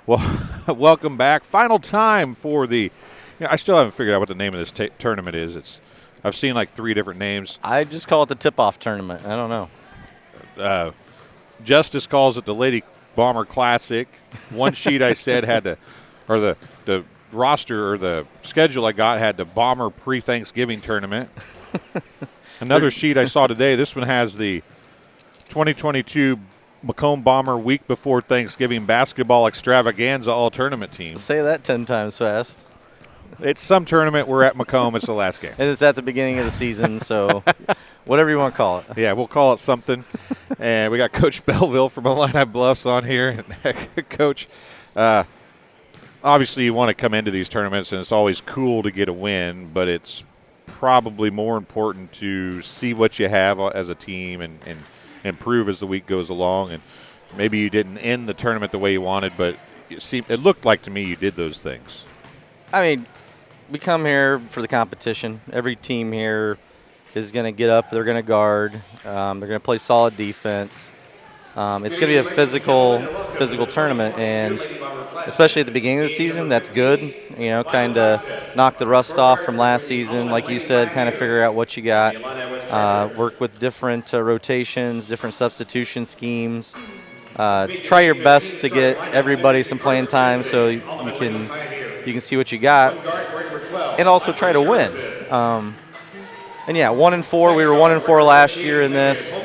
Well, welcome back. Final time for the. I still haven't figured out what the name of this tournament is. I've seen like 3 different names. I just call it the tip-off tournament. I don't know. Justice calls it the Lady Bomber Classic. One sheet I said had the roster or the schedule I got had the Bomber pre-Thanksgiving tournament. Another sheet I saw today. This one has the 2022 Macomb Bomber week before Thanksgiving basketball extravaganza all tournament team. Say that 10 times fast. It's some tournament. We're at Macomb. It's the last game. And it's at the beginning of the season, so whatever you want to call it. Yeah, we'll call it something. And we got Coach Belleville from Illini Bluffs on here. And Coach, obviously you want to come into these tournaments, and it's always cool to get a win, but it's probably more important to see what you have as a team and improve as the week goes along. And maybe you didn't end the tournament the way you wanted, but it looked like to me you did those things. I mean, we come here for the competition. Every team here is going to get up. They're going to guard. They're going to play solid defense. It's going to be a physical tournament, and especially at the beginning of the season, that's good. You know, kind of knock the rust off from last season, like you said, kind of figure out what you got. Work with different rotations, different substitution schemes. Try your best to get everybody some playing time so you can see what you got, and also try to win. And yeah, 1-4. We were 1-4 last year in this.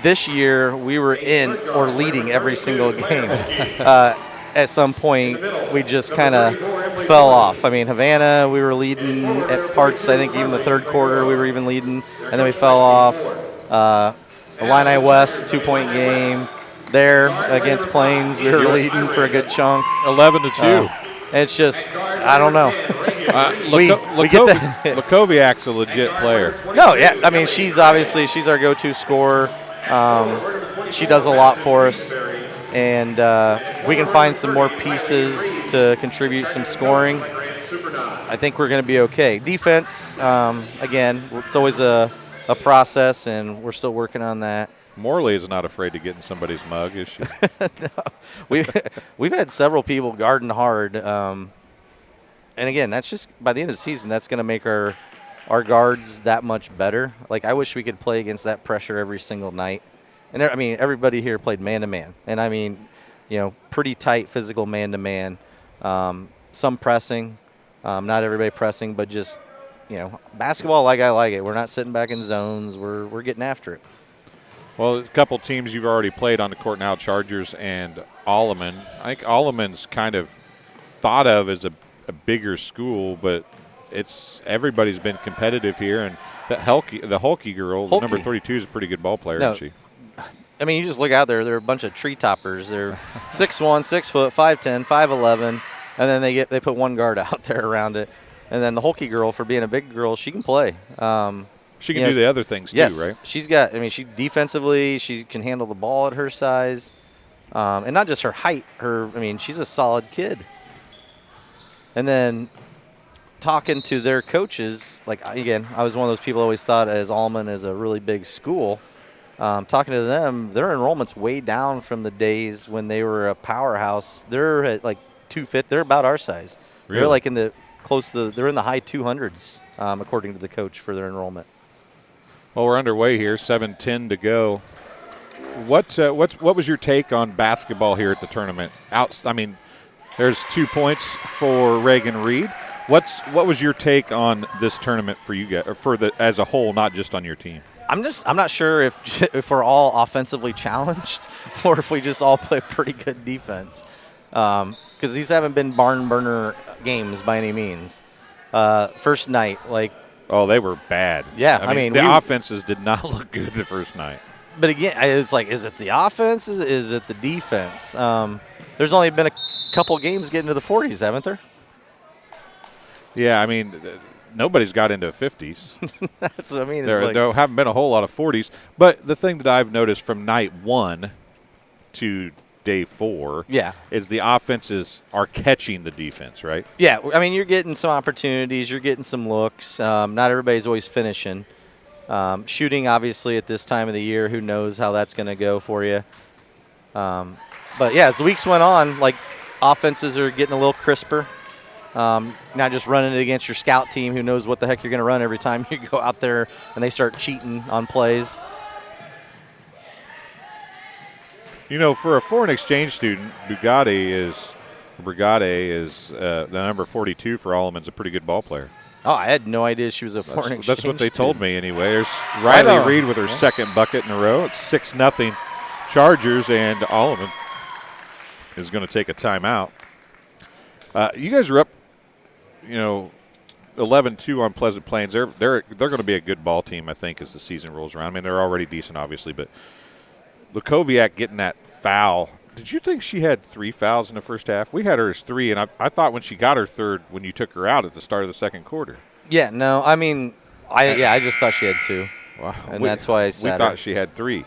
This year, we were in or leading every single game. At some point, we just kind of fell off. I mean, Havana, we were leading at parts. I think even the third quarter, we were even leading, and then we fell off. Illini West, 2-point game. There against Plains, we were leading for a good chunk. 11-2. It's just, I don't know. Lakoviak's a legit player. No, yeah, I mean, she's our go-to scorer. She does a lot for us, and we can find some more pieces to contribute some scoring. I think we're going to be okay. Defense, again, it's always a process, and we're still working on that. Morley is not afraid to get in somebody's mug, is she? No. We've had several people guarding hard, and again, that's just by the end of the season, that's going to make our guards that much better. Like, I wish we could play against that pressure every single night. And I mean, everybody here played man-to-man, and I mean, you know, pretty tight physical man-to-man. Some pressing, not everybody pressing, but just, you know, basketball like I like it. We're not sitting back in zones. We're getting after it. Well, a couple teams you've already played on the court now, Chargers and Alleman. I think Alleman's kind of thought of as a bigger school, but everybody's been competitive here. And the Hulky girl, number 32, is a pretty good ball player, isn't she? I mean, you just look out there. They're a bunch of tree toppers. They're 6'1", 6 foot, 5'10", 5'11", and then they put one guard out there around it. And then the Hulky girl, for being a big girl, she can play. She can do the other things too, yes, right? She's got. I mean, she defensively, she can handle the ball at her size, and not just her height. I mean, she's a solid kid. And then talking to their coaches, like, again, I was one of those people who always thought as Alleman is a really big school. Talking to them, their enrollment's way down from the days when they were a powerhouse. They're at like 250. They're about our size. Really? They're like they're in the high 200s, according to the coach, for their enrollment. Well, we're underway here, 7:10 to go. What was your take on basketball here at the tournament? I mean, there's 2 points for Reagan Reed. What was your take on this tournament for you guys, or as a whole, not just on your team? I'm not sure if we're all offensively challenged or if we just all play pretty good defense, because these haven't been barn burner games by any means. First night, like. Oh, they were bad. Yeah, I mean the offenses did not look good the first night. But again, it's like, is it the offense? Is it the defense? There's only been a couple games getting to the 40s, haven't there? Yeah, I mean, nobody's got into 50s. That's what I mean. There haven't been a whole lot of 40s. But the thing that I've noticed from night 1 to day 4 is the offenses are catching the defense, right? Yeah, I mean, you're getting some opportunities. You're getting some looks. Not everybody's always finishing. Shooting, obviously, at this time of the year, who knows how that's going to go for you. But, yeah, as the weeks went on, like, offenses are getting a little crisper. Not just running it against your scout team who knows what the heck you're going to run every time you go out there and they start cheating on plays. You know, for a foreign exchange student, Brigade is the number 42 for Alleman's a pretty good ball player. Oh, I had no idea she was a foreign exchange That's what they told student. me anyway. There's Riley Reed with her second bucket in a row. It's 6-0 Chargers, and Alleman is going to take a timeout. You guys are up, 11-2 on Pleasant Plains. They're going to be a good ball team, I think, as the season rolls around. I mean, they're already decent, obviously, but Lukoviak getting that foul. Did you think she had 3 fouls in the first half? We had her as 3, and I thought when she got her third, when you took her out at the start of the second quarter. Yeah, no, I mean, I just thought she had 2. Wow. And that's why I said we thought she had 3.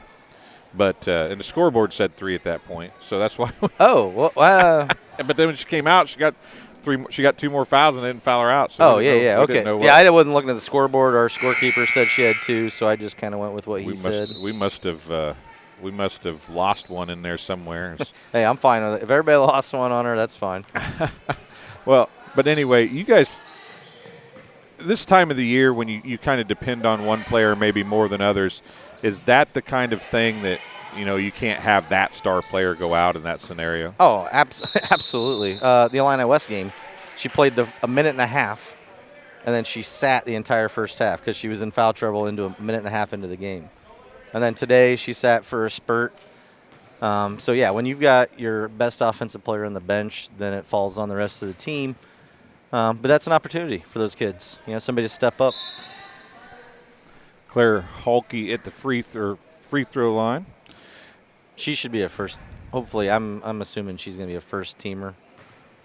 But and the scoreboard said 3 at that point, so that's why. Well, but then when she came out, she got 3. She got 2 more fouls and they didn't foul her out. So okay. I wasn't looking at the scoreboard. Our scorekeeper said she had 2, so I just kind of went with what he said. We must have lost one in there somewhere. Hey, I'm fine with it. If everybody lost one on her, that's fine. Well, but anyway, you guys, this time of the year when you kind of depend on one player maybe more than others, is that the kind of thing that, you can't have that star player go out in that scenario? Oh, absolutely. The Illini West game, she played a minute and a half, and then she sat the entire first half because she was in foul trouble into a minute and a half into the game. And then today she sat for a spurt. So, yeah, when you've got your best offensive player on the bench, then it falls on the rest of the team. But that's an opportunity for those kids, somebody to step up. Claire Hulke at the free throw line. She should be a first. Hopefully, I'm assuming she's going to be a first teamer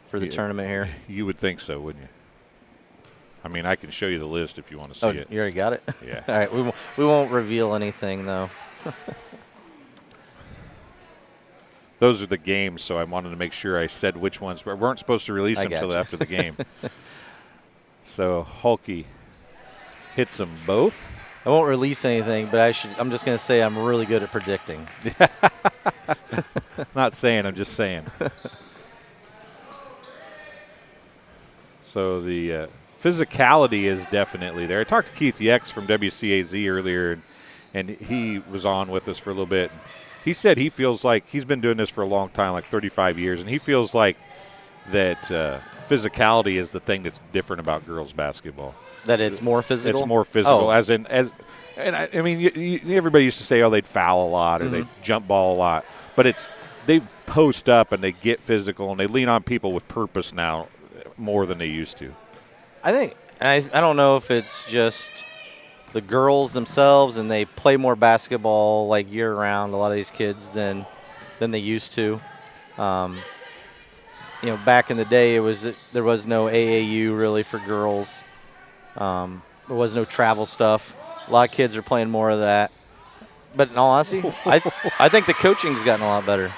for the tournament here. You would think so, wouldn't you? I mean, I can show you the list if you want to see it. You already got it? Yeah. All right, we won't reveal anything, though. Those are the games, so I wanted to make sure I said which ones. But we weren't supposed to release them until after the game. So Hulke hits them both. I won't release anything, but I'm just going to say I'm really good at predicting. Not saying, I'm just saying. So the physicality is definitely there. I talked to Keith Yex from WCAZ earlier, and he was on with us for a little bit. He said he feels like he's been doing this for a long time, like 35 years, and he feels like that physicality is the thing that's different about girls basketball. That it's more physical? It's more physical, I mean, everybody used to say, they'd foul a lot or they'd jump ball a lot. But they post up and they get physical and they lean on people with purpose now more than they used to. I think, I don't know if it's just the girls themselves and they play more basketball like year-round, a lot of these kids, than they used to. Back in the day, there was no AAU really for girls. There was no travel stuff. A lot of kids are playing more of that. But in all honesty, I think the coaching's gotten a lot better.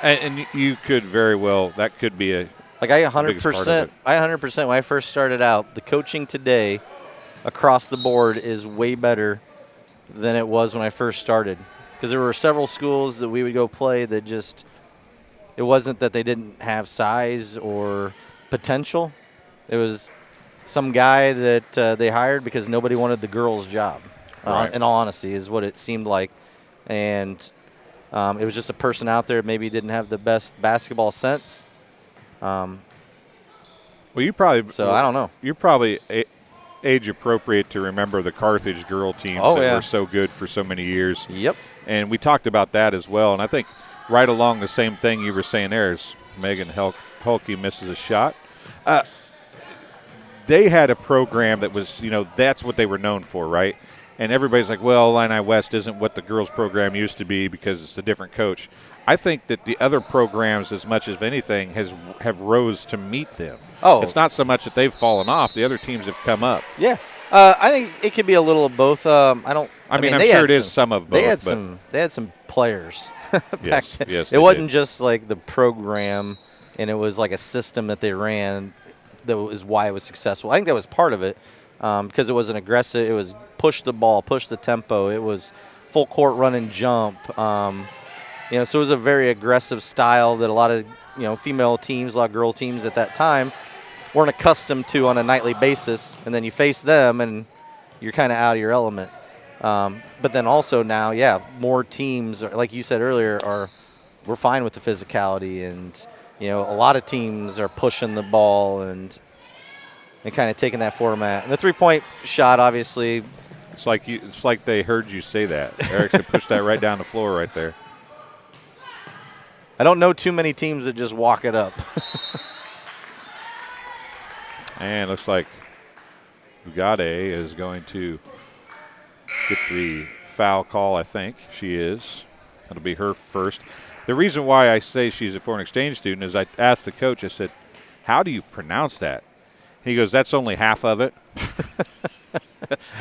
And you could very well, that could be a like I 100%. When I first started out, the coaching today across the board is way better than it was when I first started. Because there were several schools that we would go play that just, it wasn't that they didn't have size or potential. It was some guy that they hired because nobody wanted the girls' job. Right. In all honesty, is what it seemed like. And it was just a person out there maybe didn't have the best basketball sense. Well, you probably. So I don't know. You're probably age appropriate to remember the Carthage girl teams that were so good for so many years. Yep. And we talked about that as well. And I think right along the same thing you were saying there is Megan Hulke misses a shot. They had a program that was, that's what they were known for, right? And everybody's like, well, Illini West isn't what the girls program used to be because it's a different coach. I think that the other programs, as much as anything, have rose to meet them. Oh. It's not so much that they've fallen off. The other teams have come up. Yeah. I think it could be a little of both. I'm sure it is some of both. They had some players back then. Yes, it wasn't just like the program, and it was like a system that they ran that was why it was successful. I think that was part of it because it was an aggressive. It was push the ball, push the tempo. It was full court run and jump. So it was a very aggressive style that a lot of female teams, a lot of girl teams at that time weren't accustomed to on a nightly basis, and then you face them and you're kind of out of your element. But then also now, more teams, like you said earlier, we're fine with the physicality, and a lot of teams are pushing the ball and kind of taking that format. And the 3-point shot, obviously, it's like they heard you say that. Erickson pushed that right down the floor right there. I don't know too many teams that just walk it up. And looks like Bugade is going to get the foul call, I think. She is. That'll be her first. The reason why I say she's a foreign exchange student is I asked the coach, I said, how do you pronounce that? He goes, that's only half of it.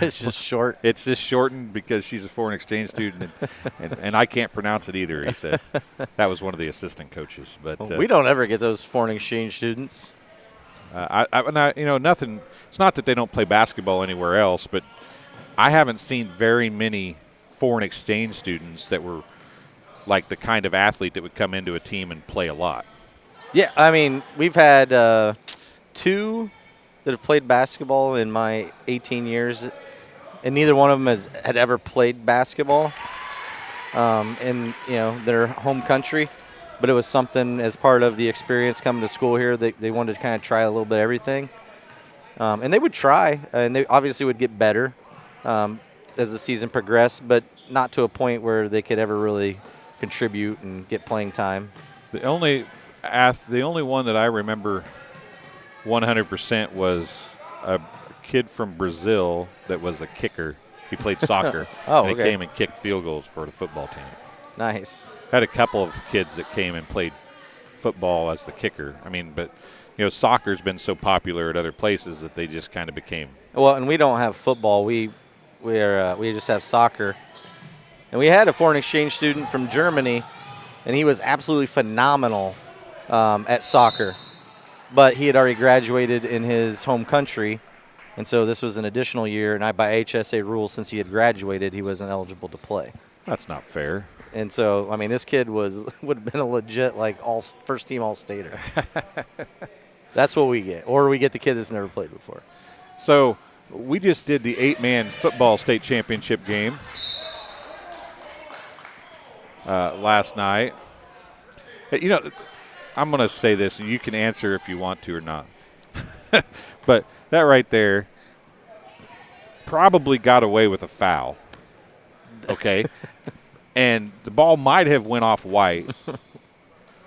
It's just short. It's just shortened because she's a foreign exchange student, and I can't pronounce it either, he said. That was one of the assistant coaches. But we don't ever get those foreign exchange students. Nothing. It's not that they don't play basketball anywhere else, but I haven't seen very many foreign exchange students that were like the kind of athlete that would come into a team and play a lot. Yeah, I mean, we've had 2 that have played basketball in my 18 years, and neither one of them had ever played basketball in their home country. But it was something as part of the experience coming to school here. They wanted to kind of try a little bit of everything. And they would try, and they obviously would get better as the season progressed, but not to a point where they could ever really contribute and get playing time. The only one that I remember 100% was a kid from Brazil that was a kicker. He played soccer, and he came and kicked field goals for the football team. Nice. Had a couple of kids that came and played football as the kicker. I mean, but soccer's been so popular at other places that they just kind of became. Well, and we don't have football. We just have soccer. And we had a foreign exchange student from Germany, and he was absolutely phenomenal at soccer. But he had already graduated in his home country, and so this was an additional year. And by HSA rules, since he had graduated, he wasn't eligible to play. That's not fair. And so, I mean, this kid would have been a legit first-team All-Stater. That's what we get. Or we get the kid that's never played before. So we just did the 8-man football state championship game last night. I'm going to say this, and you can answer if you want to or not. But that right there probably got away with a foul. Okay? And the ball might have went off white.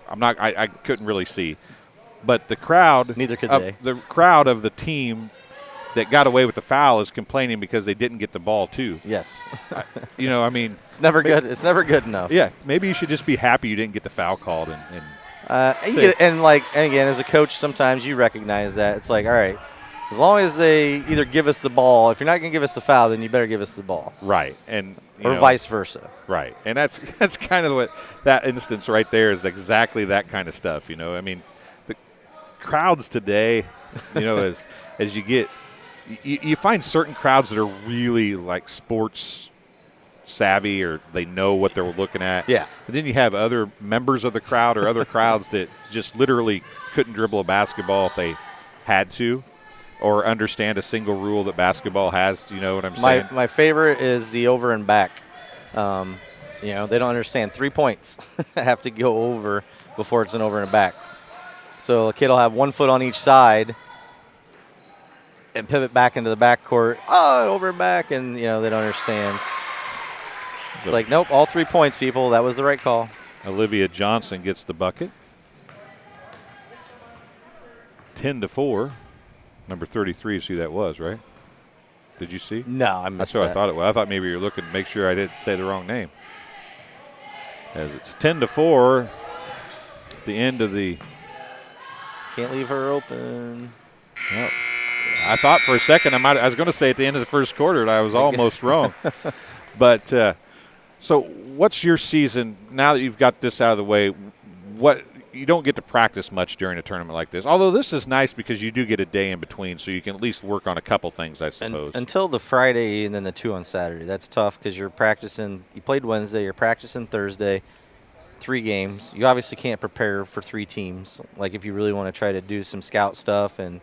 I couldn't really see. But the crowd, neither could they. The crowd of the team that got away with the foul is complaining because they didn't get the ball too. Yes. I mean, it's never good. It's never good enough. Yeah, maybe you should just be happy you didn't get the foul called and again, as a coach, sometimes you recognize that. It's like, all right, as long as they either give us the ball, if you're not going to give us the foul, then you better give us the ball. Right. And or vice versa. Right. And that's kind of what that instance right there is, exactly that kind of stuff. I mean, the crowds today, as you get, you find certain crowds that are really like sports savvy, or they know what they're looking at. Yeah. And then you have other members of the crowd or other crowds that just literally couldn't dribble a basketball if they had to, or understand a single rule that basketball has. Do you know what I'm saying? My favorite is the over and back. They don't understand 3 points have to go over before it's an over and a back. So a kid will have 1 foot on each side and pivot back into the backcourt. Over and back, and they don't understand. It's like, nope, all 3 points, people. That was the right call. Olivia Johnson gets the bucket. 10-4. Number 33 is who that was, right? Did you see? No, I missed That's what that. I thought it was. I thought maybe you were looking to make sure I didn't say the wrong name. As it's 10-4 at the end of the. Can't leave her open. Well, I thought for a second I was going to say at the end of the first quarter, and I was almost wrong. But so what's your season, now that you've got this out of the way, you don't get to practice much during a tournament like this. Although this is nice because you do get a day in between, so you can at least work on a couple things, I suppose. Until the Friday and then the 2 on Saturday. That's tough because you're practicing. You played Wednesday, you're practicing Thursday, 3 games. You obviously can't prepare for 3 teams. Like if you really want to try to do some scout stuff and,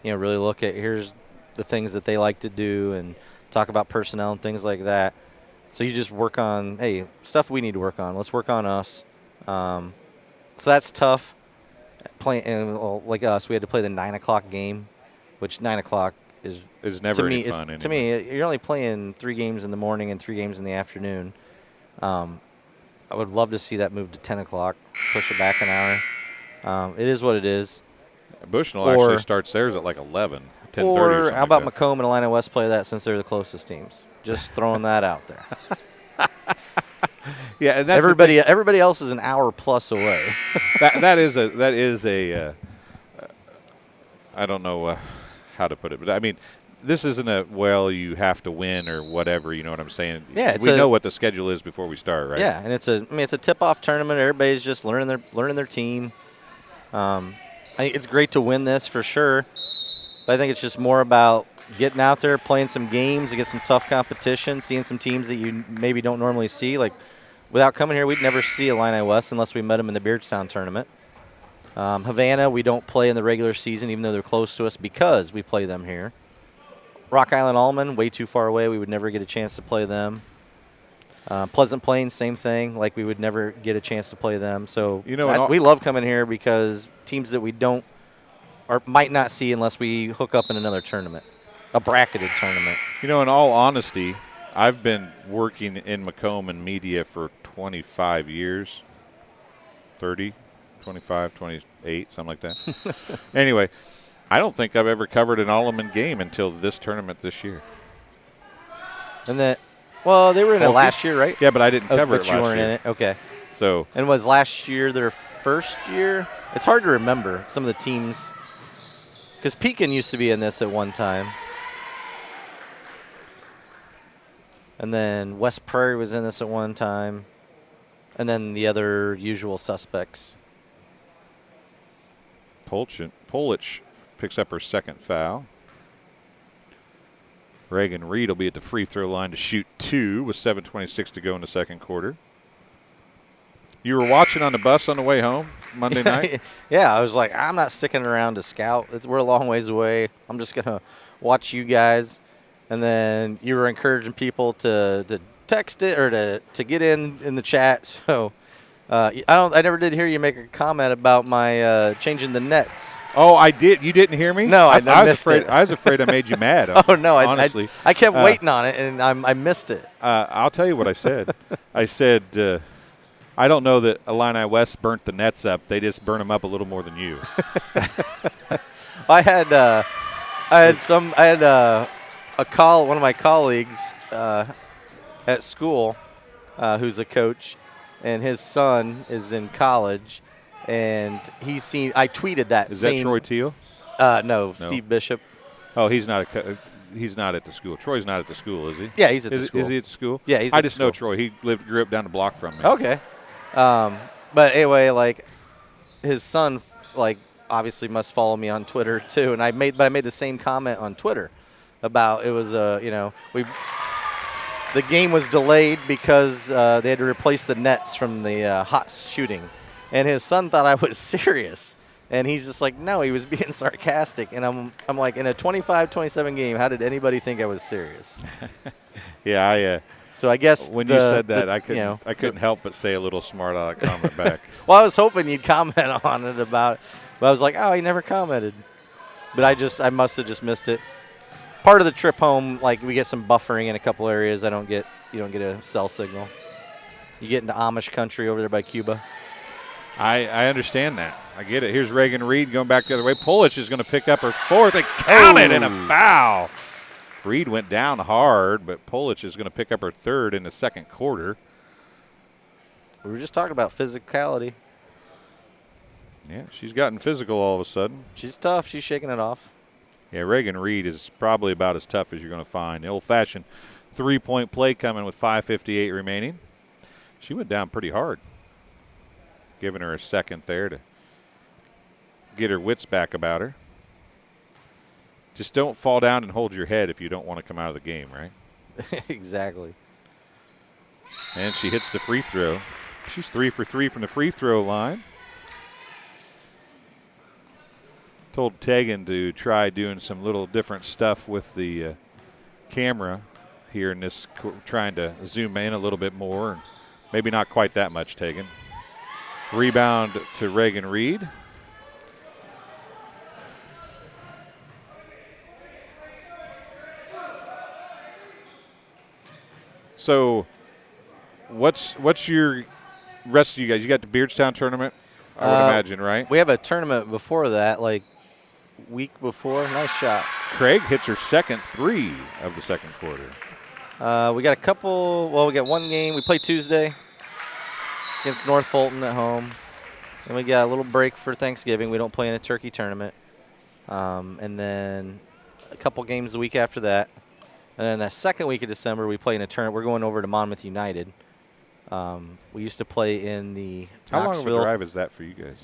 really look at here's the things that they like to do and talk about personnel and things like that. So you just work on, hey, stuff we need to work on. Let's work on us. So that's tough. Like us, we had to play the 9 o'clock game, which 9 o'clock is never any fun. To me, you're only playing 3 games in the morning and 3 games in the afternoon. I would love to see that move to 10 o'clock, push it back an hour. It is what it is. Bushnell actually starts theirs at like 11, 10:30 Or how about like Macomb and Illini West play that since they're the closest teams? Just throwing that out there. Yeah, and that's everybody else is an hour plus away. that is a I don't know how to put it, but I mean, this isn't you have to win or whatever. You know what I'm saying? Yeah, we know what the schedule is before we start, right? Yeah, and it's a tip-off tournament. Everybody's just learning their team. I think it's great to win this for sure, but I think it's just more about getting out there, playing some games, to get some tough competition, seeing some teams that you maybe don't normally see. Like without coming here, we'd never see Illini West unless we met them in the Beardstown tournament. Havana, we don't play in the regular season, even though they're close to us, because we play them here. Rock Island Alleman, way too far away. We would never get a chance to play them. Pleasant Plains, same thing. Like we would never get a chance to play them. So we love coming here because teams that we don't or might not see unless we hook up in another tournament, a bracketed tournament. In all honesty, I've been working in Macomb and media for 25 years, 30, 25, 28, something like that. Anyway, I don't think I've ever covered an Alleman game until this tournament this year. And they were in it last year, right? Yeah, but I didn't cover it last year. But you weren't in it. Okay. So. And was last year their first year? It's hard to remember some of the teams, because Pekin used to be in this at one time. And then West Prairie was in this at one time. And then the other usual suspects. Polich picks up her second foul. Reagan Reed will be at the free throw line to shoot 2 with 7:26 to go in the second quarter. You were watching on the bus on the way home Monday night? Yeah, I was like, I'm not sticking around to scout. We're a long ways away. I'm just going to watch you guys. And then you were encouraging people to text it or to get in the chat. So I never did hear you make a comment about my changing the nets. Oh, I did. You didn't hear me? No, I missed it. I was afraid I made you mad. Oh, no, honestly. I kept waiting on it, and I missed it. I'll tell you what I said. I said, I don't know that Illini West burnt the nets up. They just burn them up a little more than you. I had one of my colleagues at school who's a coach, and his son is in college, and I tweeted that. Is that Troy Teal? No, Steve Bishop. Oh, he's not at the school. Troy's not at the school, is he? Yeah, he's at the school. Is he at the school? Yeah, he's I at the just know school. Troy. He grew up down the block from me. Okay. But anyway, like his son, like obviously must follow me on Twitter too, and I made the same comment on Twitter about it was the game was delayed because they had to replace the nets from the hot shooting, and his son thought I was serious, and he's just like, no, he was being sarcastic, and I'm like, in a 25-27 game, how did anybody think I was serious? Yeah, So I guess when you said that, I couldn't help but say a little smart aleck comment back. Well, I was hoping you'd comment on it but I was like, oh, he never commented. But I must have just missed it. Part of the trip home, like we get some buffering in a couple areas. You don't get a cell signal. You get into Amish country over there by Cuba. I understand that. I get it. Here's Reagan Reed going back the other way. Polich is going to pick up her fourth and count it in a foul. Reed went down hard, but Polich is going to pick up her third in the second quarter. We were just talking about physicality. Yeah, she's gotten physical all of a sudden. She's tough. She's shaking it off. Yeah, Reagan Reed is probably about as tough as you're going to find. The old-fashioned three-point play coming with 5:58 remaining. She went down pretty hard, giving her a second there to get her wits back about her. Just don't fall down and hold your head if you don't want to come out of the game, right? Exactly. And she hits the free throw. She's 3 for 3 from the free throw line. Told Tegan to try doing some little different stuff with the camera here in this, trying to zoom in a little bit more. Maybe not quite that much, Tegan. Rebound to Reagan Reed. So what's your rest of you guys? You got the Beardstown tournament, I would imagine, right? We have a tournament before that, like week before. Nice shot. Craig hits her second 3 of the second quarter. We got a couple. Well, we got one game. We play Tuesday against North Fulton at home. And we got a little break for Thanksgiving. We don't play in a turkey tournament. And then a couple games the week after that. And then the second week of December, we play in a tournament. We're going over to Monmouth United. We used to play in the How Knoxville. long of a drive is that for you guys?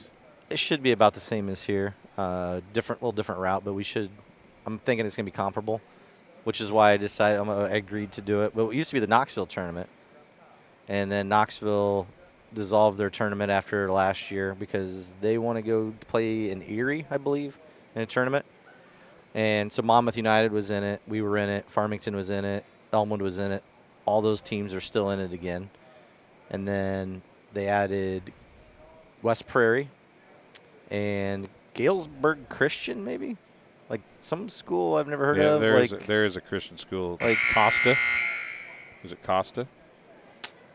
It should be about the same as here. Little different route, but we should. I'm thinking it's going to be comparable, which is why I agreed to do it. But it used to be the Knoxville tournament, and then Knoxville dissolved their tournament after last year because they want to go play in Erie, I believe, in a tournament. And so Monmouth United was in it. We were in it. Farmington was in it. Elmwood was in it. All those teams are still in it again. And then they added West Prairie and Galesburg Christian, maybe? Like some school I've never heard of. There is a Christian school. Like Costa. Is it Costa?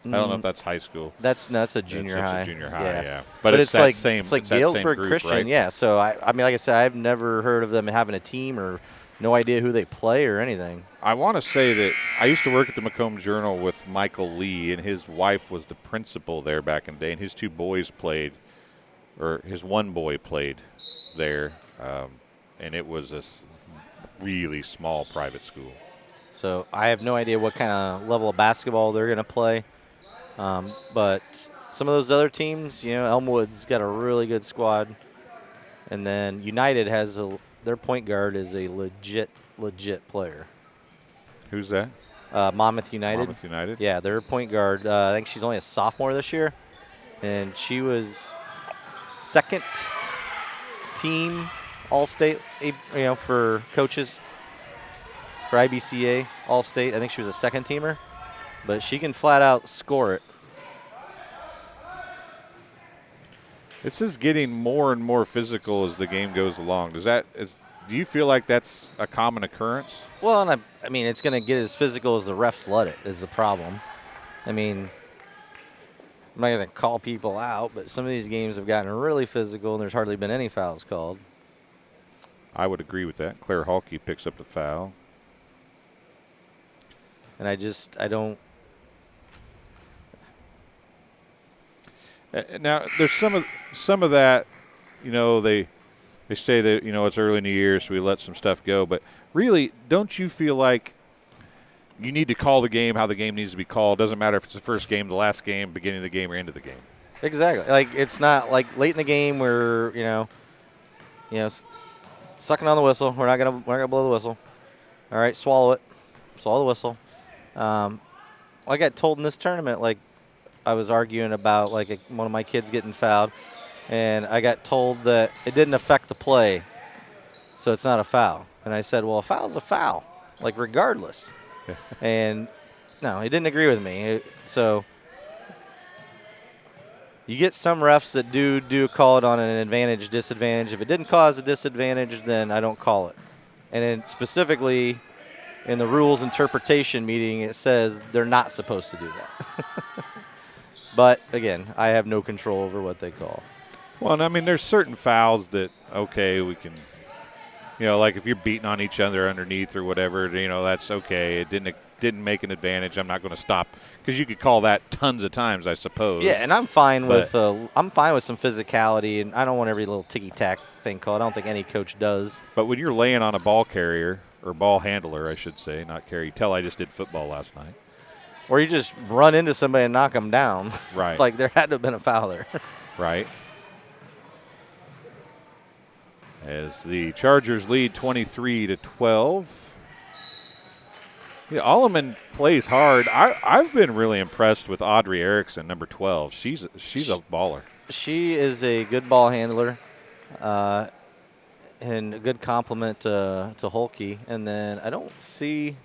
I don't know if that's high school. That's a junior high. It's a junior high, yeah. But it's that like, same. It's like it's that Galesburg same group, Christian, right? yeah. So I mean, like I said, I've never heard of them having a team or no idea who they play or anything. I want to say that I used to work at the Macomb Journal with Michael Lee, and his wife was the principal there back in the day, and his 2 boys played, or his 1 boy played there, and it was a really small private school. So I have no idea what kind of level of basketball they're going to play. But some of those other teams, Elmwood's got a really good squad. And then United has their point guard is a legit player. Who's that? Monmouth United. Monmouth United? Yeah, their point guard. I think she's only a sophomore this year. And she was second team All-State, for coaches for IBCA All-State. I think she was a second teamer. But she can flat out score it. It's just getting more and more physical as the game goes along. Do you feel like that's a common occurrence? Well, and I mean, it's going to get as physical as the refs let it is the problem. I mean, I'm not going to call people out, but some of these games have gotten really physical, and there's hardly been any fouls called. I would agree with that. Claire Halke picks up the foul. And I don't. Now, there's some of that, they say that, it's early in the year, so we let some stuff go. But really, don't you feel like you need to call the game how the game needs to be called? Doesn't matter if it's the first game, the last game, beginning of the game, or end of the game. Exactly. Like, it's not like late in the game where, sucking on the whistle. We're not gonna blow the whistle. All right, swallow it. Swallow the whistle. I got told in this tournament, like, I was arguing about one of my kids getting fouled, and I got told that it didn't affect the play, so it's not a foul. And I said, well, a foul's a foul, regardless. And no, he didn't agree with me. So you get some refs that do call it on an advantage, disadvantage. If it didn't cause a disadvantage, then I don't call it. And then specifically in the rules interpretation meeting, it says they're not supposed to do that. But, again, I have no control over what they call. Well, I mean, there's certain fouls that, okay, we can, like if you're beating on each other underneath or whatever, that's okay. It didn't make an advantage. I'm not going to stop, because you could call that tons of times, I suppose. Yeah, and I'm fine with some physicality, and I don't want every little ticky-tack thing called. I don't think any coach does. But when you're laying on a ball carrier, or ball handler, I should say, not carry. Tell I just did football last night. Or you just run into somebody and knock them down. Right. There had to have been a foul there. Right. As the Chargers lead 23-12. Yeah, Alleman plays hard. I've been really impressed with Audrey Erickson, number 12. She's a baller. She is a good ball handler, and a good compliment to Hulke. And then I don't see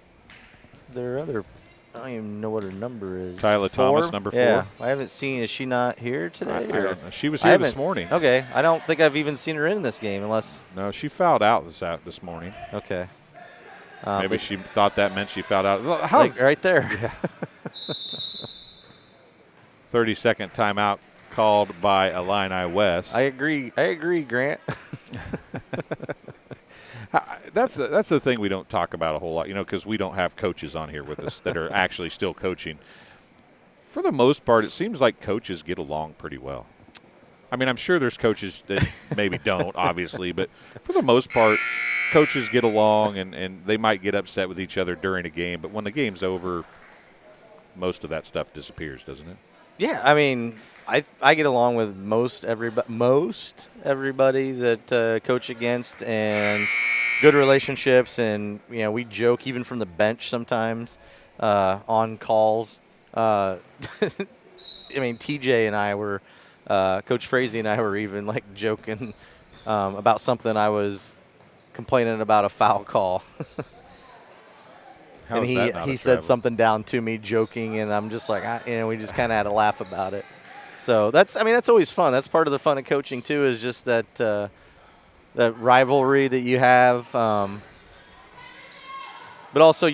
their other. I don't even know what her number is. Kyla Thomas, number 4. Yeah, I haven't seen. Is she not here today? I don't know. She was here this morning. Okay, I don't think I've even seen her in this game unless. No, she fouled out this morning. Okay. Maybe she thought that meant she fouled out. Like right there. Yeah. 30-second timeout called by Illini West. I agree, Grant. That's the thing we don't talk about a whole lot, because we don't have coaches on here with us that are actually still coaching. For the most part, it seems like coaches get along pretty well. I mean, I'm sure there's coaches that maybe don't, obviously, but for the most part, coaches get along and they might get upset with each other during a game, but when the game's over, most of that stuff disappears, doesn't it? Yeah, I mean, I get along with most everybody that coach against, and good relationships, and we joke even from the bench sometimes on calls. I mean, TJ and I were, Coach Frazee and I were even like joking about something. I was complaining about a foul call. And he said something down to me joking, and I'm just like, we just kind of had a laugh about it. So that's always fun. That's part of the fun of coaching too, is just that that rivalry that you have. But also I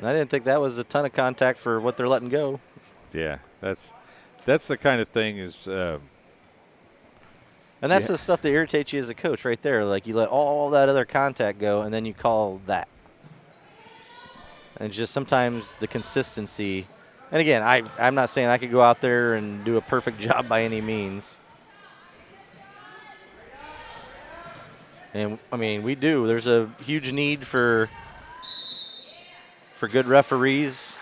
didn't think that was a ton of contact for what they're letting go. Yeah, that's the kind of thing is. And that's the stuff that irritates you as a coach right there. Like, you let all that other contact go, and then you call that. And just sometimes the consistency. And, again, I'm not saying I could go out there and do a perfect job by any means. And, I mean, we do. There's a huge need for good referees.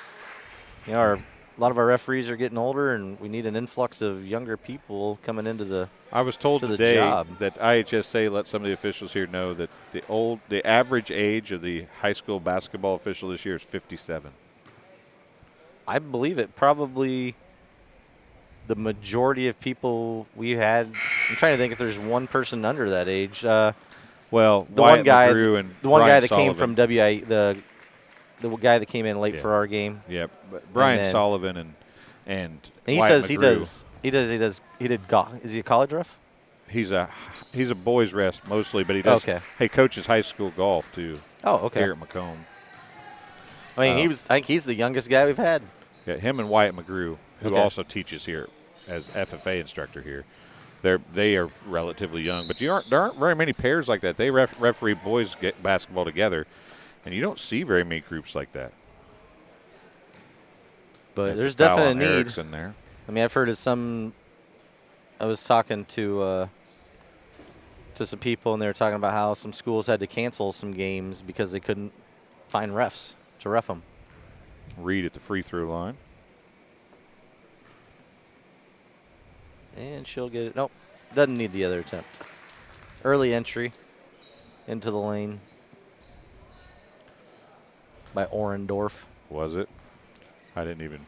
A lot of our referees are getting older, and we need an influx of younger people coming into the I was told today that IHSA let some of the officials here know that the average age of the high school basketball official this year is 57. I believe it. Probably the majority of people we had. I'm trying to think if there's one person under that age. The one guy that came Sullivan. from WI, the guy that came in late for our game. Yeah, but Brian Sullivan and he Wyatt says McGrew. he does. Is he a college ref? He's a boys ref mostly, but he does. Okay. He coaches high school golf too. Oh, okay. Here at Macomb. I mean, I think he's the youngest guy we've had. Yeah, him and Wyatt McGrew, who also teaches here as FFA instructor here. They are relatively young, but there aren't very many pairs like that. They referee boys get basketball together, and you don't see very many groups like that. But there's definitely a need. Erickson there. I mean, I've heard of some. I was talking to some people, and they were talking about how some schools had to cancel some games because they couldn't find refs to ref them. Reed at the free throw line. And she'll get it. Nope, doesn't need the other attempt. Early entry into the lane by Orendorf. Was it? I didn't even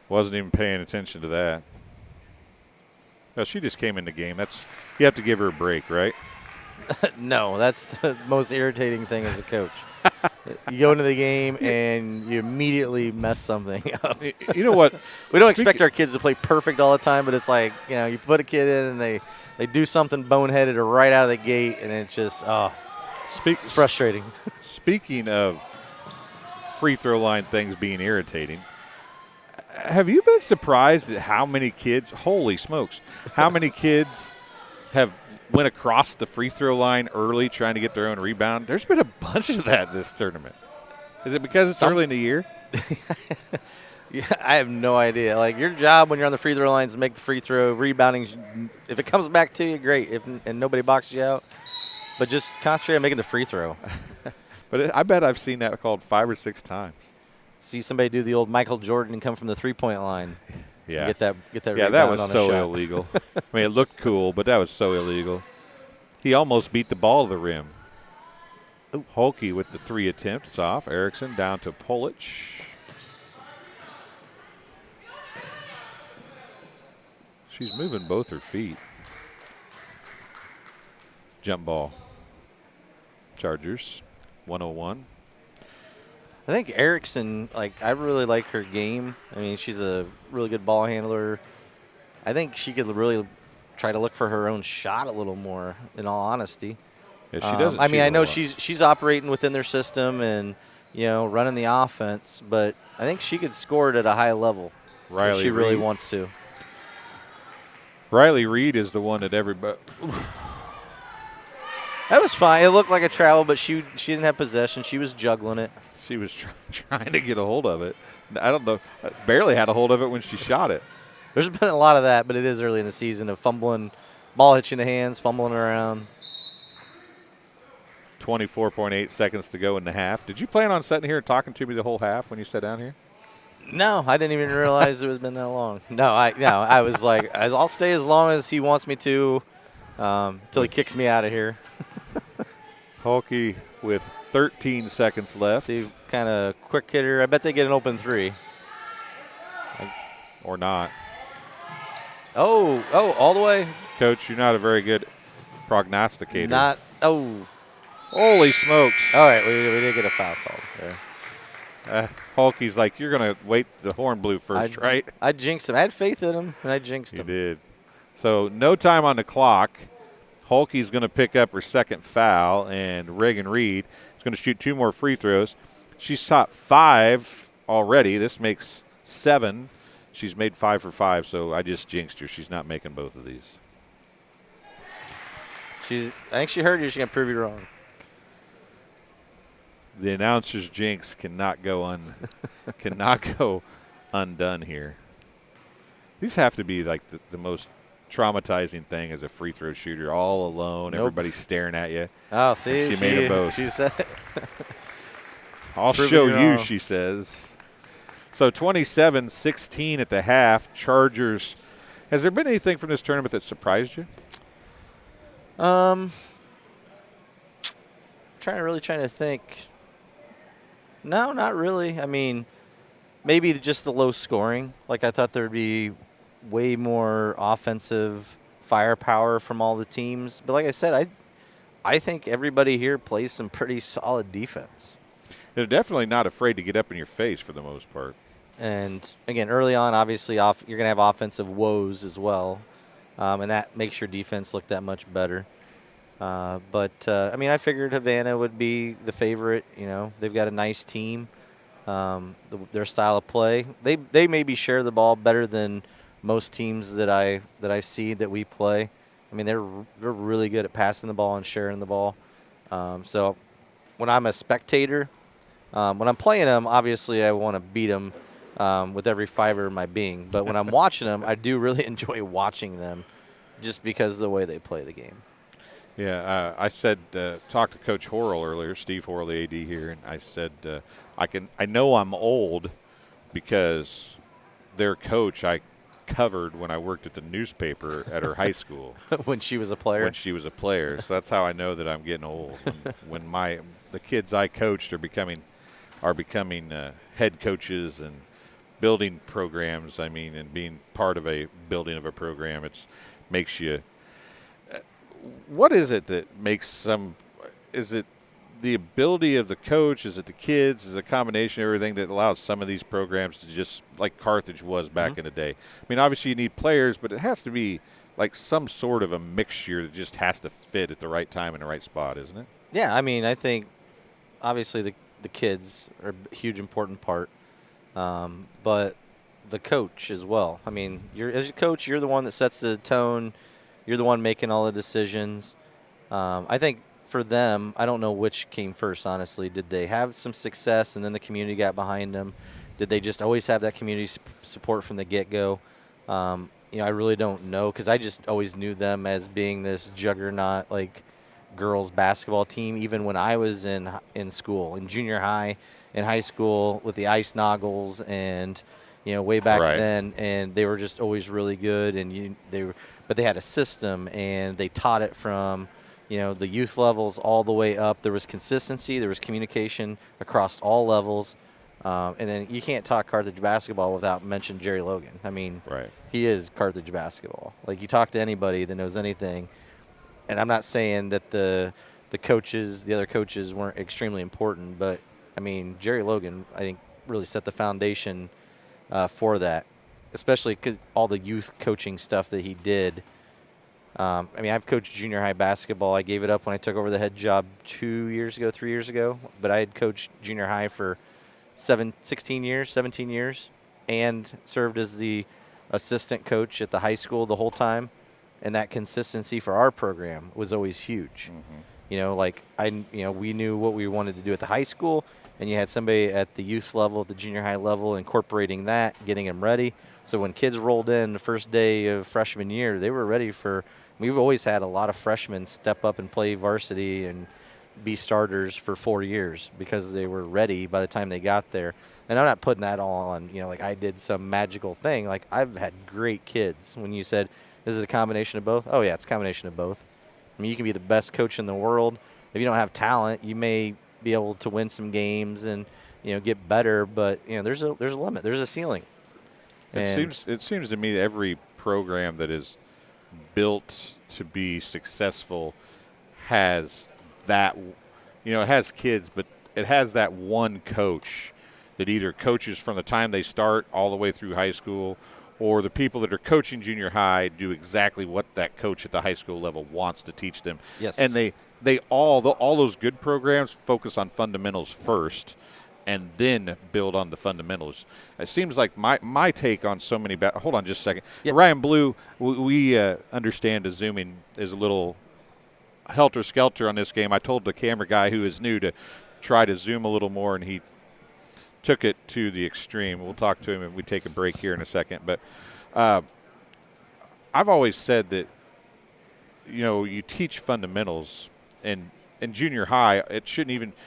wasn't even paying attention to that. No, she just came in the game. You have to give her a break, right? No, that's the most irritating thing as a coach. You go into the game and you immediately mess something up. You know what? We don't expect our kids to play perfect all the time, but it's like, you put a kid in and they do something boneheaded or right out of the gate, and it's just, it's frustrating. Speaking of free throw line things being irritating, have you been surprised at how many kids, holy smokes, how many kids have went across the free throw line early trying to get their own rebound? There's been a bunch of that this tournament. Is it because it's early in the year? Yeah, I have no idea. Like, your job when you're on the free throw line is to make the free throw. Rebounding, if it comes back to you, great. And nobody boxes you out. But just concentrate on making the free throw. But I bet I've seen that called 5 or 6 times. See somebody do the old Michael Jordan and come from the three-point line. Yeah. Get that yeah, rebound that was on a so shot. illegal. I mean, it looked cool, but that was so illegal. He almost beat the ball to the rim. Hulke with the 3 attempt. It's off. Erickson down to Pulich. She's moving both her feet. Jump ball. Chargers, 101. I think Erickson, I really like her game. I mean, she's a really good ball handler. I think she could really try to look for her own shot a little more, in all honesty. Yeah, she doesn't. I mean, I know she's operating within their system and, running the offense, but I think she could score it at a high level if she really wants to. Riley Reed is the one that everybody. That was fine. It looked like a travel, but she didn't have possession. She was juggling it. She was trying to get a hold of it. I don't know. Barely had a hold of it when she shot it. There's been a lot of that, but it is early in the season of fumbling, ball hits you in the hands, fumbling around. 24.8 seconds to go in the half. Did you plan on sitting here and talking to me the whole half when you sat down here? No, I didn't even realize it was been that long. I was like, I'll stay as long as he wants me to, till he kicks me out of here. Hulke with 13 seconds left. See, kind of quick hitter. I bet they get an open 3. Or not. Oh, all the way. Coach, you're not a very good prognosticator. Holy smokes. All right, we did get a foul call there. Hulke's like, you're going to wait the horn blew first, right? I jinxed him. I had faith in him, and I jinxed him. You did. So no time on the clock. Hulke's going to pick up her second foul, and Reagan Reed is going to shoot 2 more free throws. She's shot 5 already. This makes 7. She's made 5 for 5, so I just jinxed her. She's not making both of these. I think she heard you. She's going to prove you wrong. The announcer's jinx cannot go undone here. These have to be like the most traumatizing thing as a free throw shooter, all alone. Nope. Everybody's staring at you. Oh, see, she made them both. She said, "I'll show you," she says. So 27-16 at the half. Chargers. Has there been anything from this tournament that surprised you? Trying to think. No, not really. I mean, maybe just the low scoring. Like, I thought there'd be way more offensive firepower from all the teams. But like I said, I think everybody here plays some pretty solid defense. They're definitely not afraid to get up in your face for the most part. And, again, early on, obviously, you're going to have offensive woes as well. And that makes your defense look that much better. I mean, I figured Havana would be the favorite. They've got a nice team. Their style of play, they maybe share the ball better than most teams that I see that we play. I mean, they're really good at passing the ball and sharing the ball. So when I'm a spectator, when I'm playing them, obviously I want to beat them with every fiber of my being. But when I'm watching them, I do really enjoy watching them just because of the way they play the game. Yeah, I said, talked to Coach Horrell earlier, Steve Horrell, the AD here, and I said, I know I'm old because their coach I covered when I worked at the newspaper at her high school. When she was a player? When she was a player. So that's how I know that I'm getting old. When the kids I coached are becoming head coaches and building programs, and being part of a building of a program, makes you – what is it that makes some – is it the ability of the coach? Is it the kids? Is it a combination of everything that allows some of these programs to just – like Carthage was back in the day? I mean, obviously you need players, but it has to be like some sort of a mixture that just has to fit at the right time in the right spot, isn't it? Yeah, I mean, I think obviously the kids are a huge important part, but the coach as well. I mean, as a coach, you're the one that sets the tone. You're the one making all the decisions. I think for them, I don't know which came first, honestly. Did they have some success and then the community got behind them? Did they just always have that community support from the get-go? I really don't know because I just always knew them as being this juggernaut, like, girls basketball team, even when I was in school, in junior high, in high school with the Ice Noggles and, way back then. And they were just always really good. And but they had a system and they taught it from, the youth levels all the way up. There was consistency. There was communication across all levels. And then you can't talk Carthage basketball without mentioning Jerry Logan. I mean, he is Carthage basketball. Like, you talk to anybody that knows anything, and I'm not saying that the other coaches weren't extremely important, but, I mean, Jerry Logan, I think, really set the foundation for that, especially because all the youth coaching stuff that he did. I mean, I've coached junior high basketball. I gave it up when I took over the head job 3 years ago, but I had coached junior high for 17 years, and served as the assistant coach at the high school the whole time. And that consistency for our program was always huge. We knew what we wanted to do at the high school, and you had somebody at the youth level, at the junior high level, incorporating that, getting them ready. So when kids rolled in the first day of freshman year, they were ready for. We've always had a lot of freshmen step up and play varsity and be starters for 4 years because they were ready by the time they got there. And I'm not putting that all on, like I did some magical thing. Like, I've had great kids. When you said, is it a combination of both? Oh, yeah, it's a combination of both. I mean, you can be the best coach in the world. If you don't have talent, you may be able to win some games and, get better. But, there's a limit. There's a ceiling. It seems to me that every program that is built to be successful has that, it has kids, but it has that one coach that either coaches from the time they start all the way through high school, or the people that are coaching junior high do exactly what that coach at the high school level wants to teach them. Yes. And they all those good programs focus on fundamentals first and then build on the fundamentals. It seems like my take on so many hold on just a second. Yep. Ryan Blue, we understand the zooming is a little helter-skelter on this game. I told the camera guy who is new to try to zoom a little more, and he took it to the extreme. We'll talk to him if we take a break here in a second. But I've always said that, you teach fundamentals, and in junior high, it shouldn't even –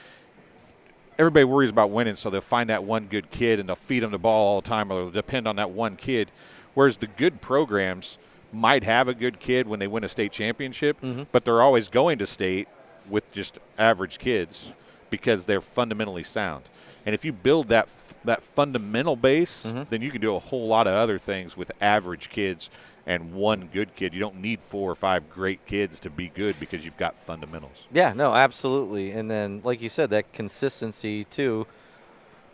everybody worries about winning, so they'll find that one good kid and they'll feed them the ball all the time, or they'll depend on that one kid, whereas the good programs – might have a good kid when they win a state championship, but they're always going to state with just average kids because they're fundamentally sound. And if you build that fundamental base, then you can do a whole lot of other things with average kids and one good kid. You don't need 4 or 5 great kids to be good because you've got fundamentals. Yeah, no, absolutely. And then, like you said, that consistency too,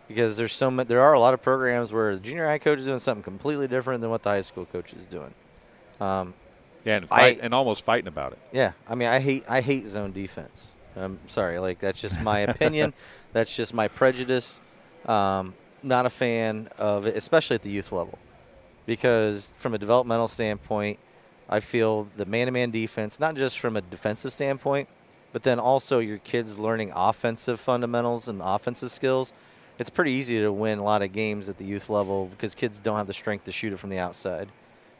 because there are a lot of programs where the junior high coach is doing something completely different than what the high school coach is doing. And almost fighting about it. Yeah, I mean, I hate zone defense. I'm sorry, like, that's just my opinion. That's just my prejudice. Not a fan of it, especially at the youth level, because from a developmental standpoint, I feel the man-to-man defense, not just from a defensive standpoint, but then also your kids learning offensive fundamentals and offensive skills. It's pretty easy to win a lot of games at the youth level because kids don't have the strength to shoot it from the outside.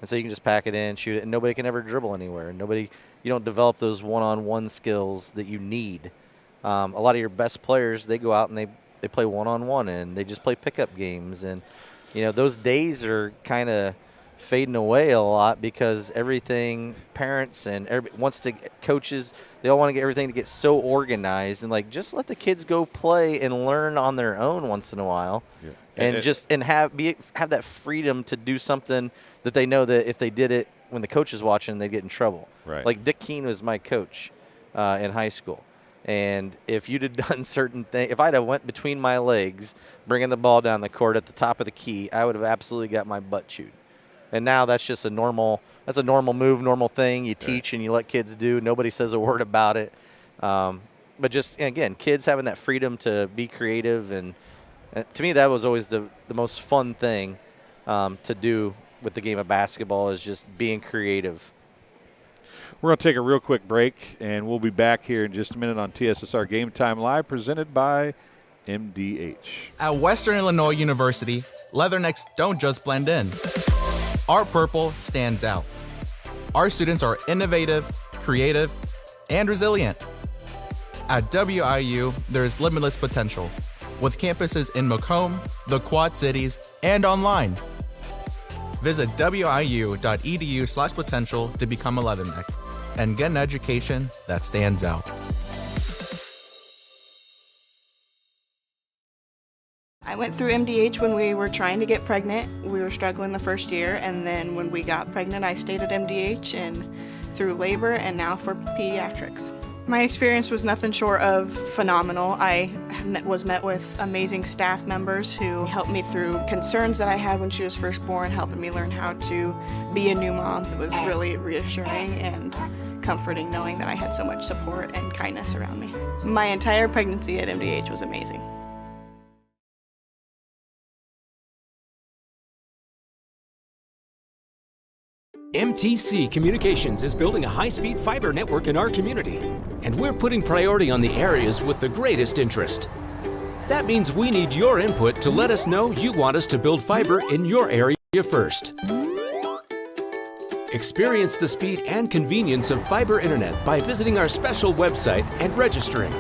And so you can just pack it in, shoot it, and nobody can ever dribble anywhere. You don't develop those one-on-one skills that you need. A lot of your best players, they go out and they play one-on-one, and they just play pickup games. And, those days are kind of fading away a lot because parents and coaches, they all want to get everything to get so organized. And, like, just let the kids go play and learn on their own once in a while. Yeah. And have that freedom to do something that they know that if they did it when the coach is watching, they'd get in trouble. Right. Like, Dick Keene was my coach in high school. And if you'd have done certain things, if I'd have went between my legs, bringing the ball down the court at the top of the key, I would have absolutely got my butt chewed. And now that's just a normal move, normal thing you teach and you let kids do. Nobody says a word about it. But just, again, kids having that freedom to be creative. And to me, that was always the most fun thing to do with the game of basketball, is just being creative. We're going to take a real quick break, and we'll be back here in just a minute on TSSR Game Time Live, presented by MDH. At Western Illinois University, leathernecks don't just blend in. Our purple stands out. Our students are innovative, creative, and resilient. At WIU, there's limitless potential, with campuses in Macomb, the Quad Cities, and online. Visit wiu.edu/potential to become a leatherneck and get an education that stands out. I went through MDH when we were trying to get pregnant. We were struggling the first year, and then when we got pregnant, I stayed at MDH and through labor and now for pediatrics. My experience was nothing short of phenomenal. I was met with amazing staff members who helped me through concerns that I had when she was first born, helping me learn how to be a new mom. It was really reassuring and comforting knowing that I had so much support and kindness around me. My entire pregnancy at MDH was amazing. MTC Communications is building a high-speed fiber network in our community, and we're putting priority on the areas with the greatest interest. That means we need your input to let us know you want us to build fiber in your area first. Experience the speed and convenience of fiber internet by visiting our special website and registering.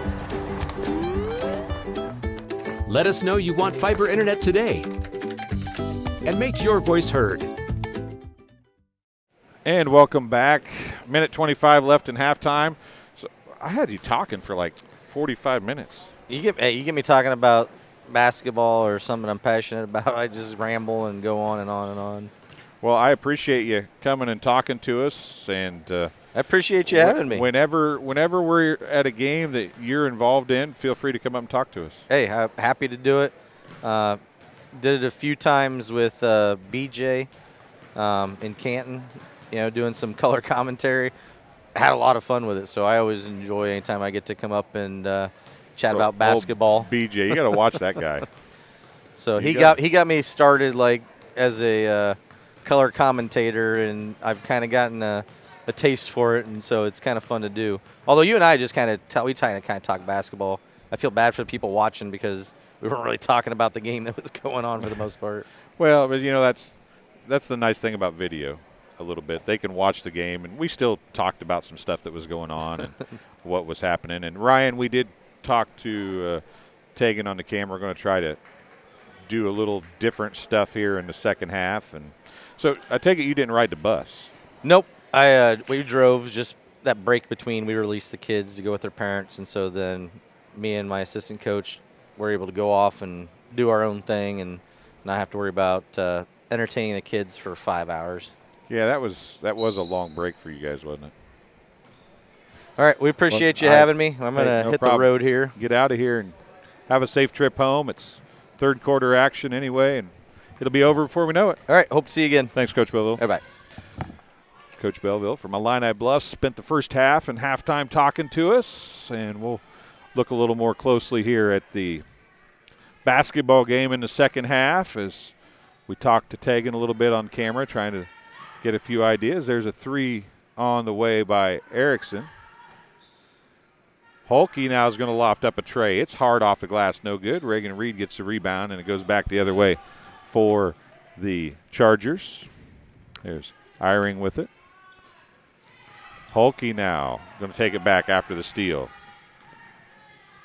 Let us know you want fiber internet today, and make your voice heard. And welcome back. Minute 25 left in halftime. So I had you talking for like 45 minutes. You get me talking about basketball or something I'm passionate about. I just ramble and go on and on and on. Well, I appreciate you coming and talking to us, and I appreciate you having me. Whenever we're at a game that you're involved in, feel free to come up and talk to us. Hey, I'm happy to do it. Did it a few times with BJ in Canton. Doing some color commentary. Had a lot of fun with it, so I always enjoy anytime I get to come up and chat about basketball. BJ, you got to watch that guy. So he got me started like as a color commentator, and I've kind of gotten a taste for it, and so it's kind of fun to do. Although you and I just kind of talk basketball. I feel bad for the people watching because we weren't really talking about the game that was going on for the most part. Well, but that's the nice thing about video. A little bit. They can watch the game, and we still talked about some stuff that was going on and what was happening. And Ryan, we did talk to Tegan on the camera. We're going to try to do a little different stuff here in the second half. And so I take it you didn't ride the bus. Nope. We drove just that break between. We released the kids to go with their parents, and so then me and my assistant coach were able to go off and do our own thing and not have to worry about entertaining the kids for 5 hours. Yeah, that was a long break for you guys, wasn't it? All right, we appreciate you having me. I'm going to hit the road here. Get out of here and have a safe trip home. It's third quarter action anyway, and it'll be over before we know it. All right, hope to see you again. Thanks, Coach Belleville. Bye-bye. Coach Belleville from Illini Bluffs spent the first half and halftime talking to us, and we'll look a little more closely here at the basketball game in the second half as we talked to Tegan a little bit on camera, trying to get a few ideas. There's a three on the way by Erickson. Hulke now is going to loft up a tray. It's hard off the glass, no good. Reagan Reed gets the rebound, and it goes back the other way for the Chargers. There's Eyring with it. Hulke now going to take it back after the steal.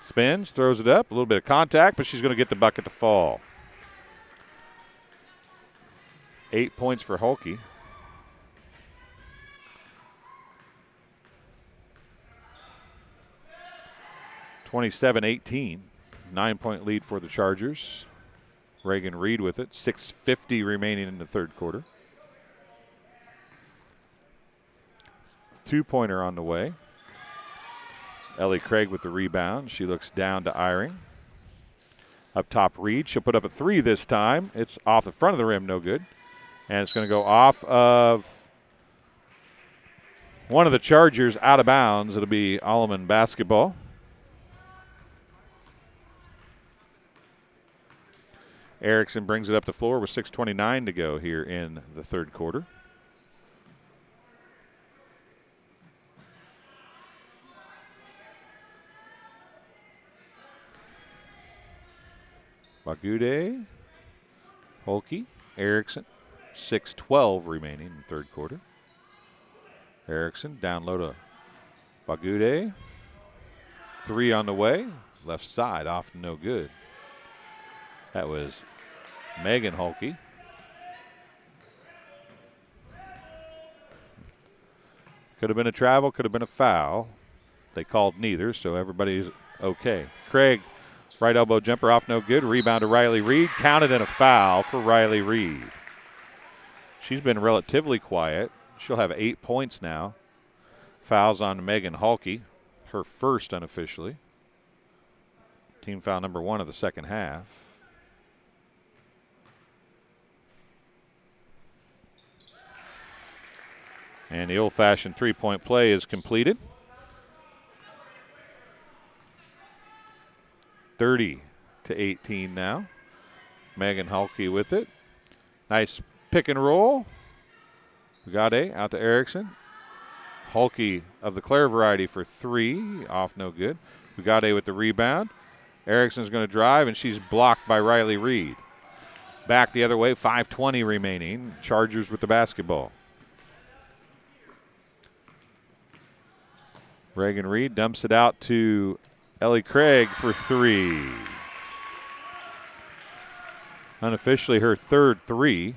Spins, throws it up, a little bit of contact, but she's going to get the bucket to fall. 8 points for Hulke. 27-18, 9-point lead for the Chargers. Reagan Reed with it, 6:50 remaining in the third quarter. Two-pointer on the way. Ellie Craig with the rebound. She looks down to Eyring. Up top, Reed. She'll put up a three this time. It's off the front of the rim, no good. And it's going to go off of one of the Chargers out of bounds. It'll be Alleman basketball. Erickson brings it up the floor with 6:29 to go here in the third quarter. Bagude, Hulke, Erickson, 6:12 remaining in the third quarter. Erickson down low to Bagude. Three on the way, left side off, no good. That was Megan Hulke. Could have been a travel, could have been a foul. They called neither, so everybody's okay. Craig, right elbow jumper off, no good. Rebound to Riley Reed. Counted in a foul for Riley Reed. She's been relatively quiet. She'll have 8 points now. Fouls on Megan Halke, her first unofficially. Team foul number 1 of the second half. And the old-fashioned three-point play is completed. 30-18 now. Megan Halke with it. Nice pick and roll. Gade out to Erickson. Halke of the Claire variety for 3. Off no good. Gade with the rebound. Erickson's going to drive, and she's blocked by Riley Reed. Back the other way, 5:20 remaining. Chargers with the basketball. Reagan Reed dumps it out to Ellie Craig for 3. Unofficially her third 3.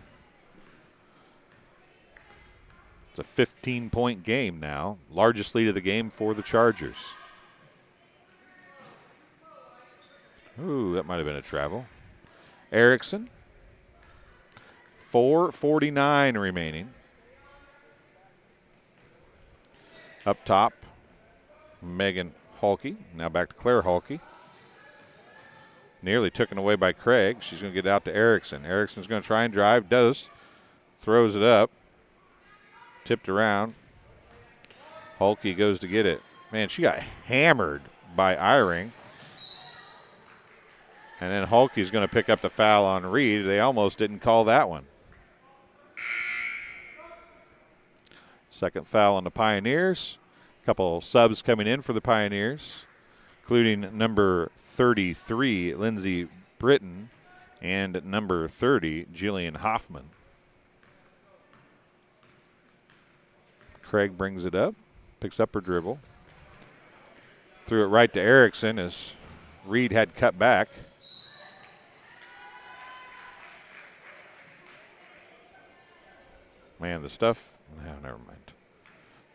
It's a 15-point game now. Largest lead of the game for the Chargers. Ooh, that might have been a travel. Erickson. 4:49 remaining. Up top, Megan Halke. Now back to Claire Halke. Nearly taken away by Craig. She's going to get out to Erickson. Erickson's going to try and drive. Does. Throws it up. Tipped around. Halke goes to get it. Man, she got hammered by Eyring. And then Halke's going to pick up the foul on Reed. They almost didn't call that one. Second foul on the Pioneers. A couple subs coming in for the Pioneers, including number 33, Lindsey Britton, and number 30, Jillian Hoffman. Craig brings it up, picks up her dribble. Threw it right to Erickson as Reed had cut back. Man, the stuff, no, never mind.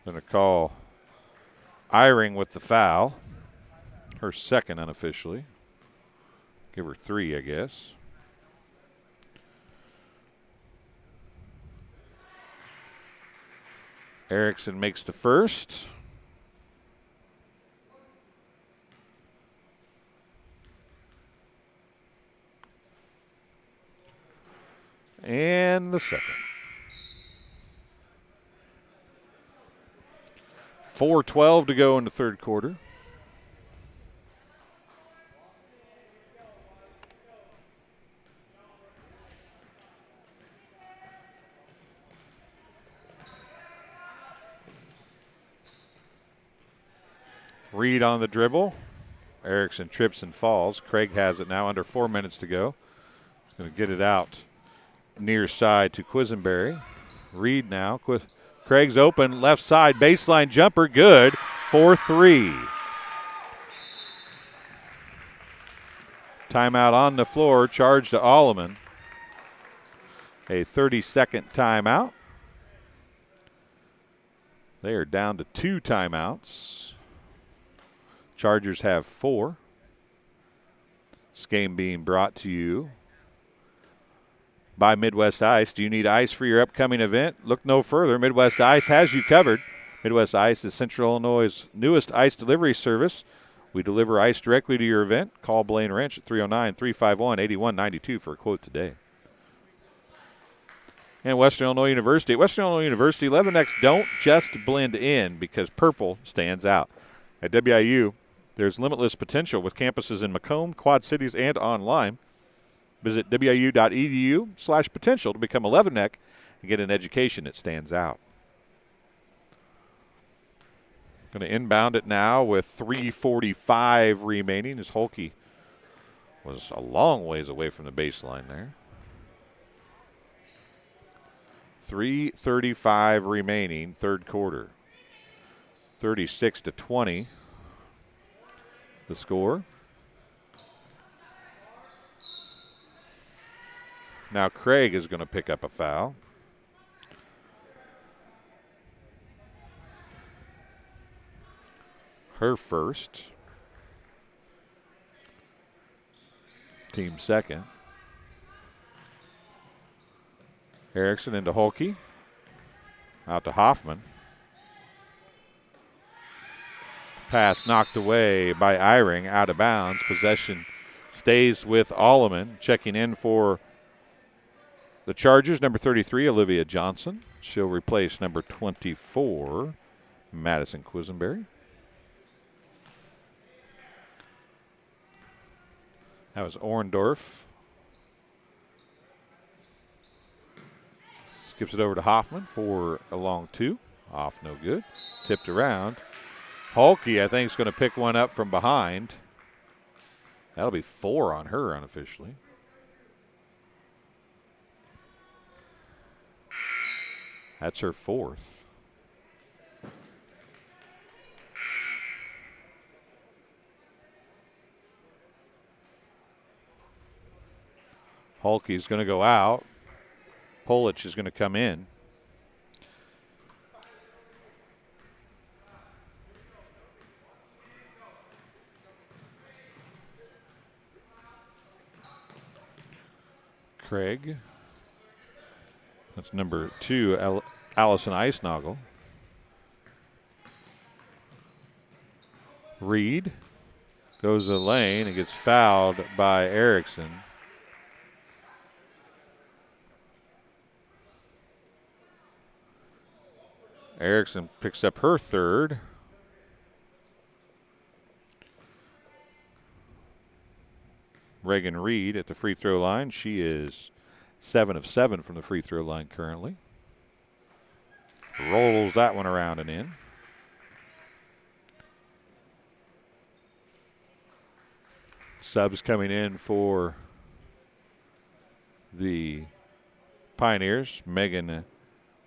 Going to call Eyring with the foul. Her second unofficially. Give her 3, I guess. Erickson makes the first. And the second. 4:12 to go in the third quarter. Reed on the dribble. Erickson trips and falls. Craig has it now, under 4 minutes to go. He's going to get it out near side to Quisenberry. Reed now. Craig's open, left side, baseline jumper, good for 3. Timeout on the floor, charge to Alleman. A 30-second timeout. They are down to 2 timeouts. Chargers have 4. This game being brought to you by Midwest Ice. Do you need ice for your upcoming event? Look no further. Midwest Ice has you covered. Midwest Ice is Central Illinois' newest ice delivery service. We deliver ice directly to your event. Call Blaine Wrench at 309-351-8192 for a quote today. And Western Illinois University. At Western Illinois University, Leathernecks don't just blend in because purple stands out. At WIU, there's limitless potential with campuses in Macomb, Quad Cities, and online. Visit wiu.edu/potential to become a Leatherneck and get an education that stands out. Going to inbound it now with 3:45 remaining as Halke was a long ways away from the baseline there. 3:35 remaining, third quarter. 36-20 the score. Now Craig is going to pick up a foul. her first. Team second. Erickson into Holke. Out to Hoffman. Pass knocked away by Eyring, out of bounds. Possession stays with Alleman. Checking in for the Chargers, number 33, Olivia Johnson. She'll replace number 24, Madison Quisenberry. That was Orndorff. Skips it over to Hoffman for a long two. Off, no good. Tipped around. Holke, I think, is going to pick one up from behind. That'll be 4 on her unofficially. That's her 4th. Holke's going to go out. Polich is going to come in. Craig. That's number 2, Allison Eisnagel. Reed goes the lane and gets fouled by Erickson. Erickson picks up her 3rd. Reagan Reed at the free throw line. She is 7 of 7 from the free throw line currently. Rolls that one around and in. Subs coming in for the Pioneers, Megan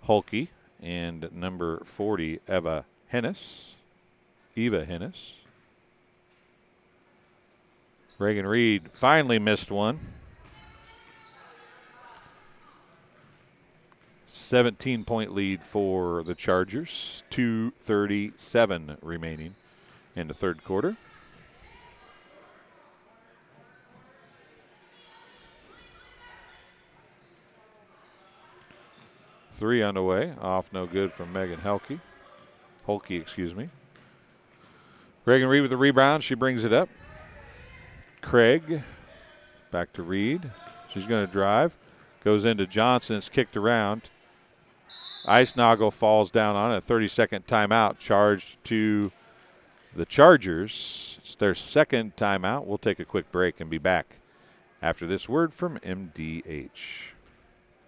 Holke and number 40, Eva Hennis. Reagan Reed finally missed one. 17-point lead for the Chargers. 2:37 remaining in the third quarter. Three on the way. Off no good from Megan Holke, excuse me. Reagan Reed with the rebound. She brings it up. Craig back to Reed. She's going to drive. Goes into Johnson. It's kicked around. Eisnagel falls down on a 30-second timeout charged to the Chargers. It's their second timeout. We'll take a quick break and be back after this word from MDH.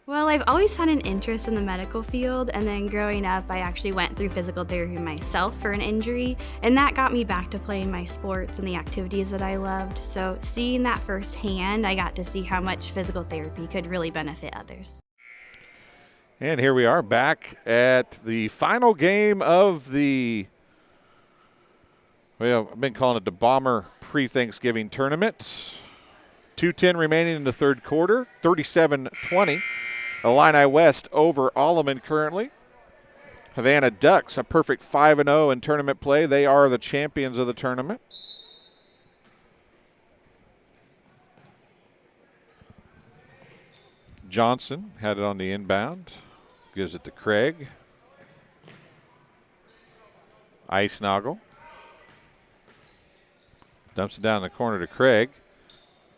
Well, I've always had an interest in the medical field, and then growing up, I actually went through physical therapy myself for an injury, and that got me back to playing my sports and the activities that I loved. So seeing that firsthand, I got to see how much physical therapy could really benefit others. And here we are back at the final game of the, well, I've been calling it the Bomber pre-Thanksgiving tournament. 2:10 remaining in the third quarter, 37-20. Illini West over Alleman currently. Havana Ducks, a perfect 5-0 in tournament play. They are the champions of the tournament. Johnson had it on the inbound. Gives it to Craig. Eisnagel. Dumps it down in the corner to Craig.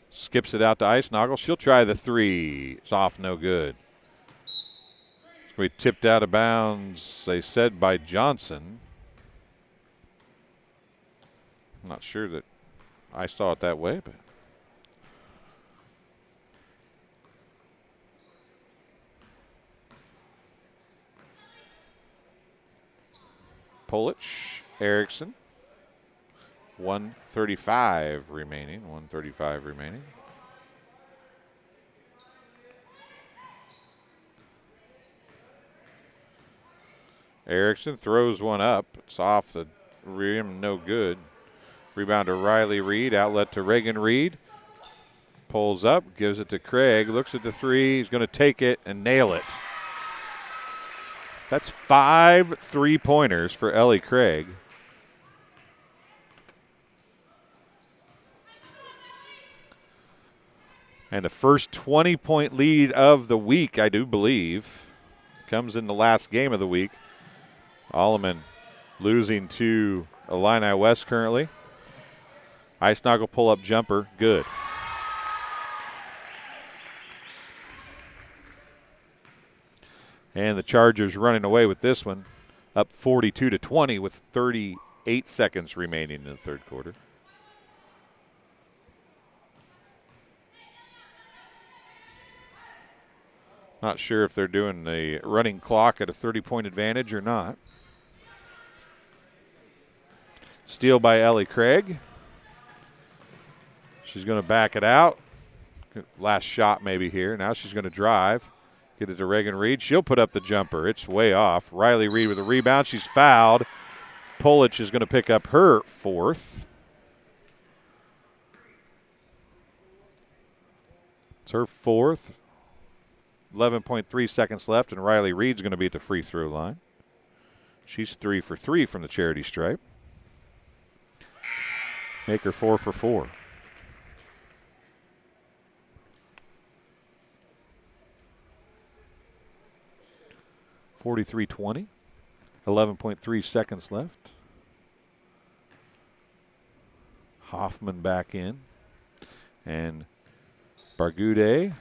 Skips it out to Eisnagel. She'll try the three. It's off, no good. It's going to be tipped out of bounds, they said, by Johnson. I'm not sure that I saw it that way, but. Polich, Erickson. 1:35 remaining. Erickson throws one up. It's off the rim, no good. Rebound to Riley Reed. Outlet to Reagan Reed. Pulls up, gives it to Craig. Looks at the three. He's going to take it and nail it. That's 5 3-pointers for Ellie Craig. And the first 20-point lead of the week, I do believe, comes in the last game of the week. Alleman losing to Illini West currently. Ice Snoggle pull-up jumper, good. And the Chargers running away with this one, up 42-20 with 38 seconds remaining in the third quarter. Not sure if they're doing the running clock at a 30-point advantage or not. Steal by Ellie Craig. She's going to back it out. Last shot maybe here. Now she's going to drive. Get it to Reagan Reed. She'll put up the jumper. It's way off. Riley Reed with a rebound. She's fouled. Pulich is going to pick up her fourth. It's her fourth. 11.3 seconds left, and Riley Reed's going to be at the free throw line. She's 3 for 3 from the charity stripe. Make her 4 for 4. (43-20). 11.3 seconds left. Hoffman back in. And Bargude.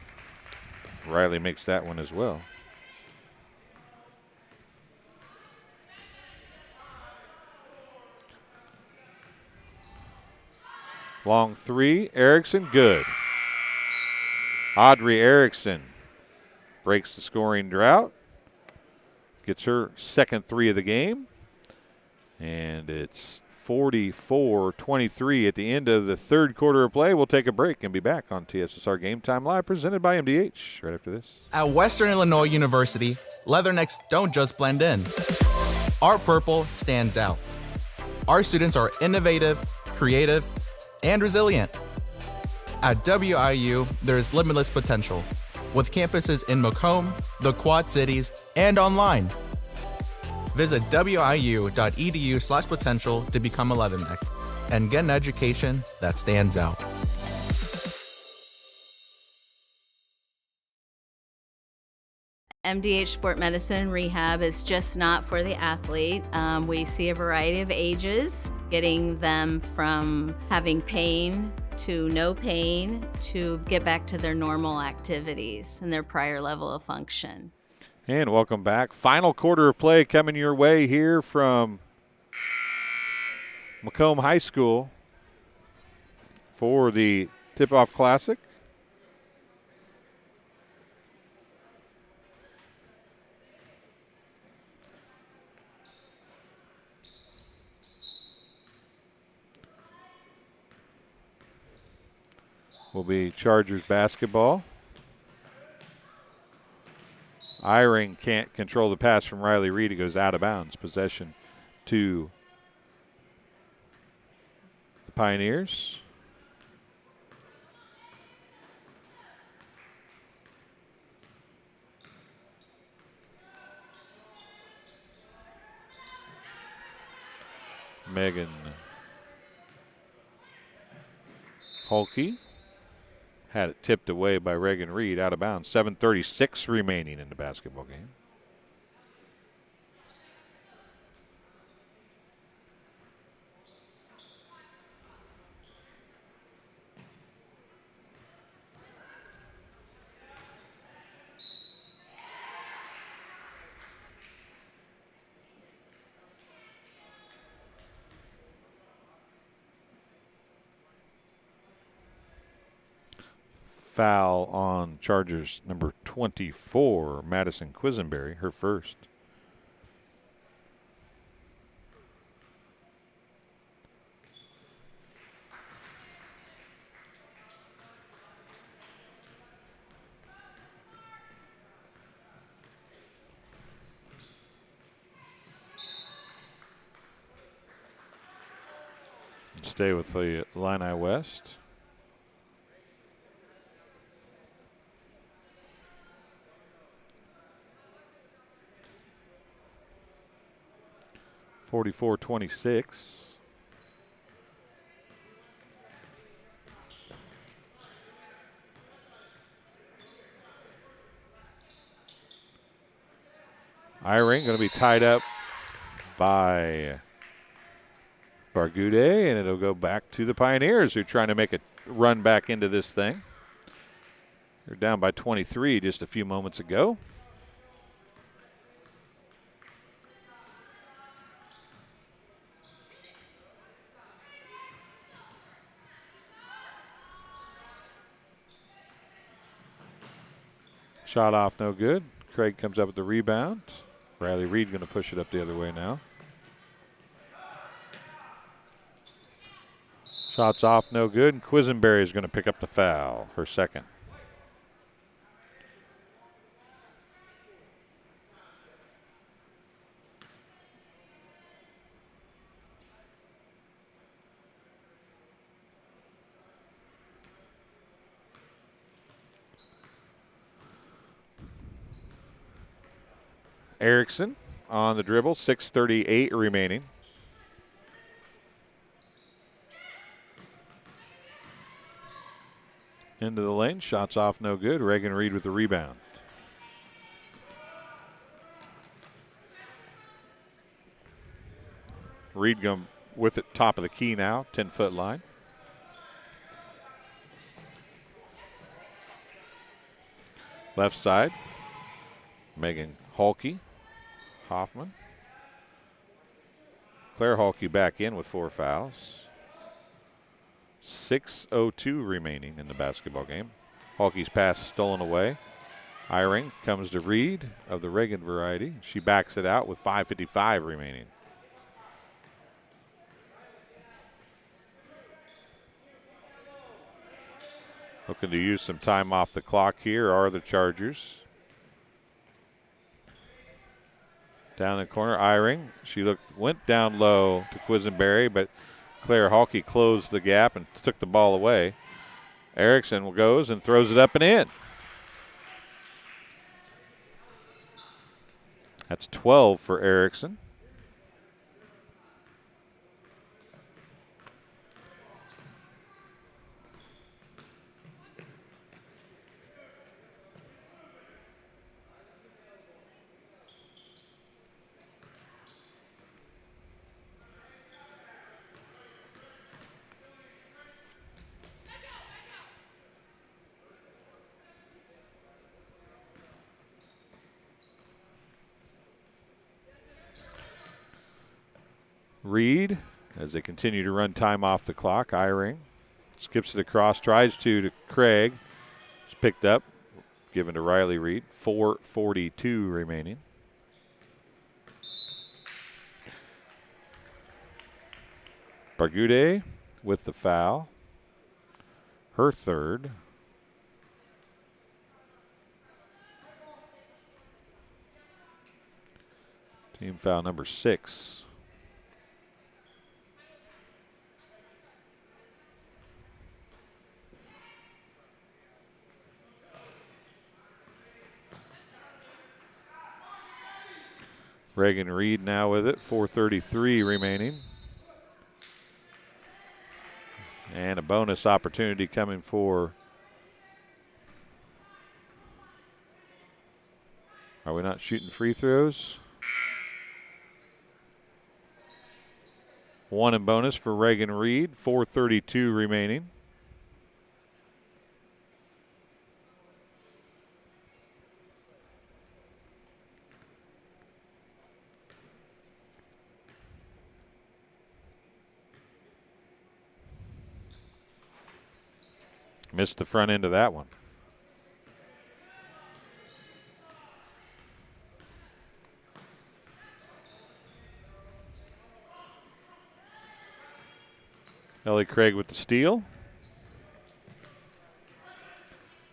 Riley makes that one as well. Long three, Erickson, good. Audrey Erickson breaks the scoring drought. Gets her second three of the game. And it's 44-23 at the end of the third quarter of play. We'll take a break and be back on TSSR Game Time Live, presented by MDH, right after this. At Western Illinois University, Leathernecks don't just blend in. Our purple stands out. Our students are innovative, creative, and resilient. At WIU, there's limitless potential, with campuses in Macomb, the Quad Cities, and online. Visit wiu.edu/potential to become a Leatherneck and get an education that stands out. MDH Sport Medicine Rehab is just not for the athlete. We see a variety of ages, getting them from having pain to no pain to get back to their normal activities and their prior level of function. And welcome back. Final quarter of play coming your way here from Macomb High School for the Tip-Off Classic. Will be Chargers basketball. Eyring can't control the pass from Riley Reed. It goes out of bounds. Possession to the Pioneers. Megan Holke had it tipped away by Reagan Reed, out of bounds. 7:36 remaining in the basketball game. Foul on Chargers number 24, Madison Quisenberry, her first. Stay with the Illini West. (44-26). Eyring going to be tied up by Bargude, and it'll go back to the Pioneers, who are trying to make a run back into this thing. They're down by 23 just a few moments ago. Shot off, no good. Craig comes up with the rebound. Riley Reed going to push it up the other way now. Shots off, no good. And Quisenberry is going to pick up the foul, her second. Erickson on the dribble, 6:38 remaining. Into the lane, shots off, no good. Reagan Reed with the rebound. Reed going with it, top of the key now, 10-foot line. Left side, Megan Halke. Hoffman. Claire Halke back in with 4 fouls. 6:02 remaining in the basketball game. Halke's pass stolen away. Eyring comes to Reed of the Reagan variety. She backs it out with 5:55 remaining. Looking to use some time off the clock here are the Chargers. Down in the corner, Eyring. She went down low to Quisenberry, but Claire Halke closed the gap and took the ball away. Erickson goes and throws it up and in. That's 12 for Erickson. Reed, as they continue to run time off the clock. Eyring skips it across, tries to Craig. It's picked up, given to Riley Reed. 4:42 remaining. Bargude with the foul. Her third. Team foul number 6. Reagan Reed now with it, 4:33 remaining. And a bonus opportunity coming for. Are we not shooting free throws? One in bonus for Reagan Reed, 4:32 remaining. Missed the front end of that one. Ellie Craig with the steal.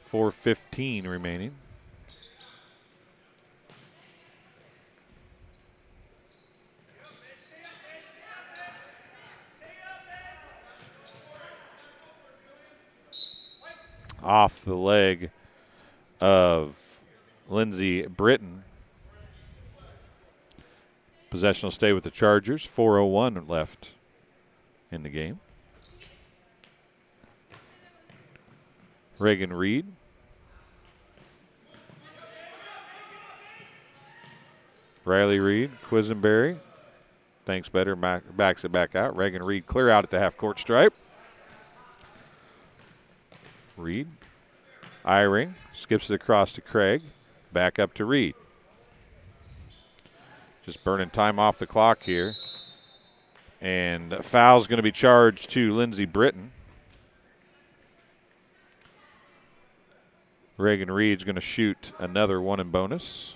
4:15 remaining. Off the leg of Lindsey Britton. Possession will stay with the Chargers. 4:01 left in the game. Reagan Reed. Riley Reed, Quisenberry. Thanks better, backs it back out. Reagan Reed clear out at the half-court stripe. Reed, Eyring, skips it across to Craig. Back up to Reed. Just burning time off the clock here. And a foul's going to be charged to Lindsey Britton. Reagan Reed's going to shoot another one in bonus.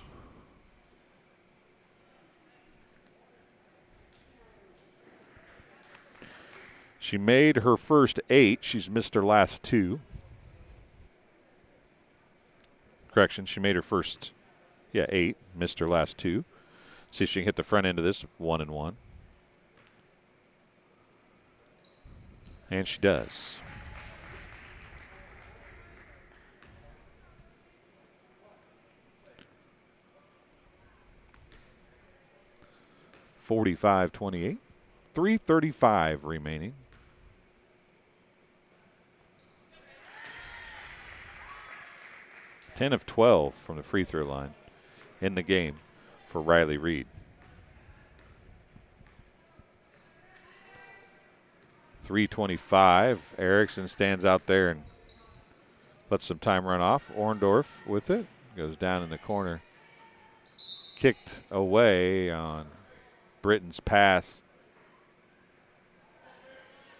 She made her first 8. She's missed her last 2. Correction, she made her first, 8. Missed her last 2. See if she can hit the front end of this 1-1. And she does. (45-28). 3:35 remaining. (10 of 12 from the free throw line in the game for Riley Reed. 3:25. Erickson stands out there and lets some time run off. Orndorff with it. Goes down in the corner. Kicked away on Britton's pass.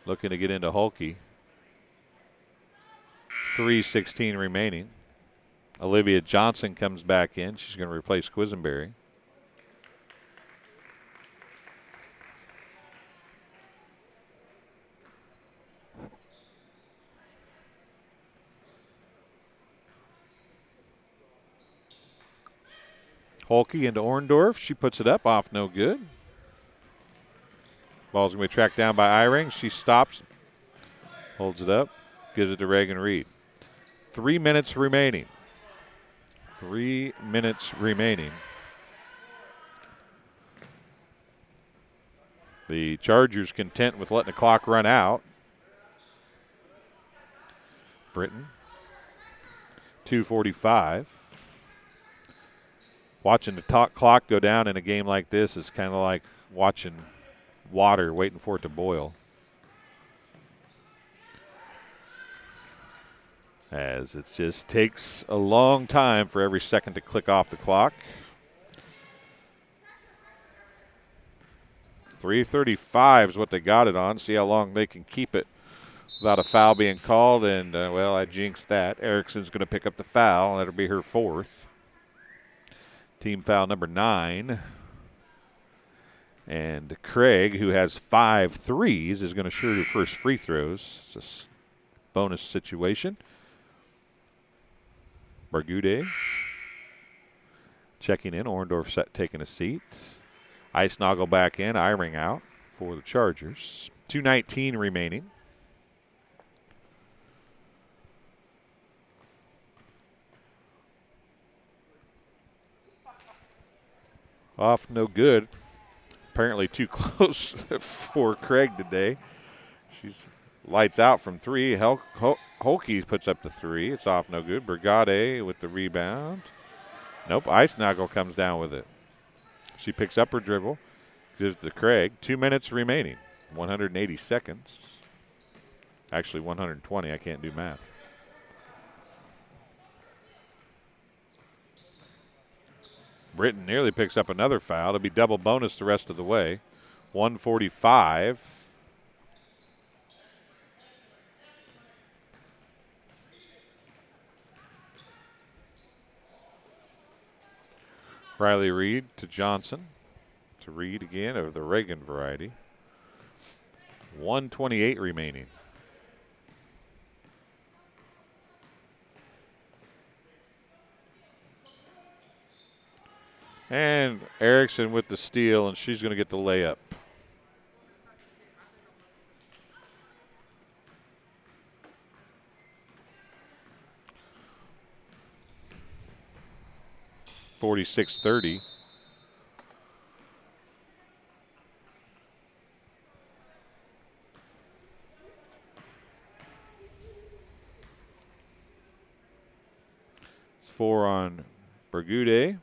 Looking to get into Hulke. 3:16 remaining. Olivia Johnson comes back in. She's going to replace Quisenberry. Hulke into Orndorff. She puts it up, off no good. Ball's going to be tracked down by Eyring. She stops, holds it up, gives it to Reagan Reed. 3 minutes remaining. 3 minutes remaining. The Chargers content with letting the clock run out. Britton, 2:45. Watching the clock go down in a game like this is kind of like watching water, waiting for it to boil. As it just takes a long time for every second to click off the clock. 3:35 is what they got it on. See how long they can keep it without a foul being called. And, well, I jinxed that. Erickson's going to pick up the foul. That'll be her 4th. Team foul number 9. And Craig, who has 5 threes, is going to shoot her first free throws. It's a bonus situation. Bargude checking in. Orndorff taking a seat. Eisnagel back in. Eyring out for the Chargers. 2:19 remaining. Off no good. Apparently too close for Craig today. She's lights out from 3. Hulke puts up the 3. It's off no good. Brigade with the rebound. Nope, Eisnagel comes down with it. She picks up her dribble. Gives it to Craig. 2 minutes remaining. 180 seconds. Actually 120. I can't do math. Britton nearly picks up another foul. It'll be double bonus the rest of the way. 1:45. Riley Reed to Johnson. To Reed again, of the Reagan variety. 1:28 remaining. And Erickson with the steal, and she's going to get the layup. (46-30). It's 4 on Bargude.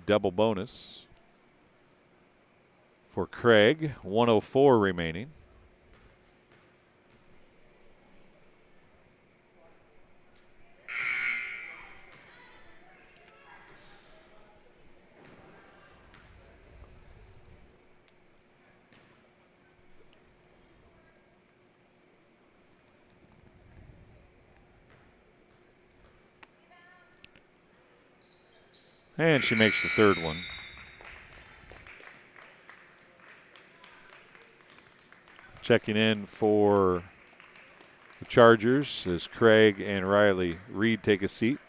double bonus for Craig. 104 remaining. And she makes the third one. Checking in for the Chargers as Craig and Riley Reed take a seat.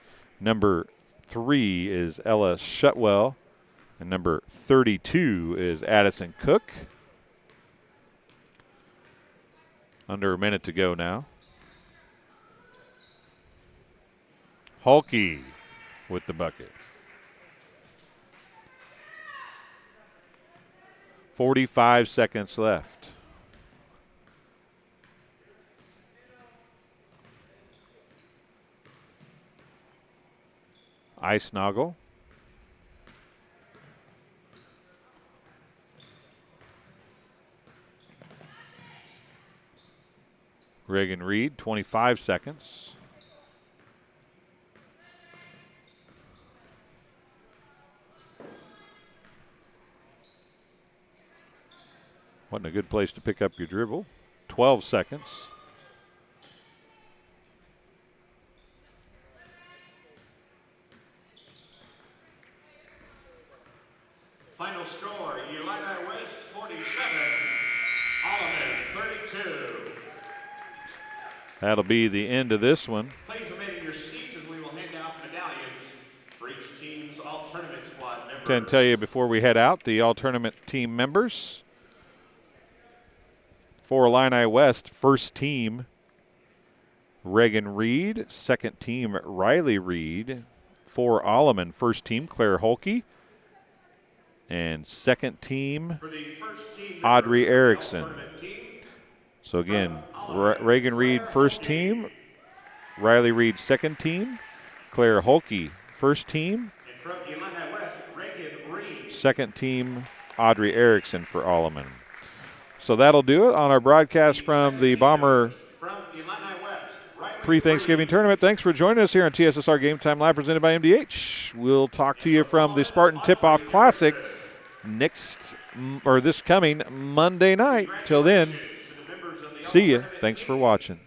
Number 3 is Ella Shutwell. And number 32 is Addison Cook. Under a minute to go now. Hulke with the bucket. 45 seconds left. Ice Noggle. Reagan Reed, 25 seconds. Wasn't a good place to pick up your dribble. 12 seconds. Final score, Illini West 47, Alleman 32. That'll be the end of this one. Please remain in your seats as we will hand out medallions for each team's all-tournament squad member. Can tell you before we head out, the all-tournament team members. For Illini West, first team, Reagan Reed. Second team, Riley Reed. For Alleman, first team, Claire Hulke. And second team, Audrey Erickson. So again, Reagan Reed, first team. Riley Reed, second team. Claire Hulke, first team. Second team, Audrey Erickson for Alleman. So that'll do it on our broadcast from the Bomber pre-Thanksgiving tournament. Thanks for joining us here on TSSR Game Time Live, presented by MDH. We'll talk to you from the Spartan Tip-Off Classic this coming Monday night. Till then, see you. Thanks for watching.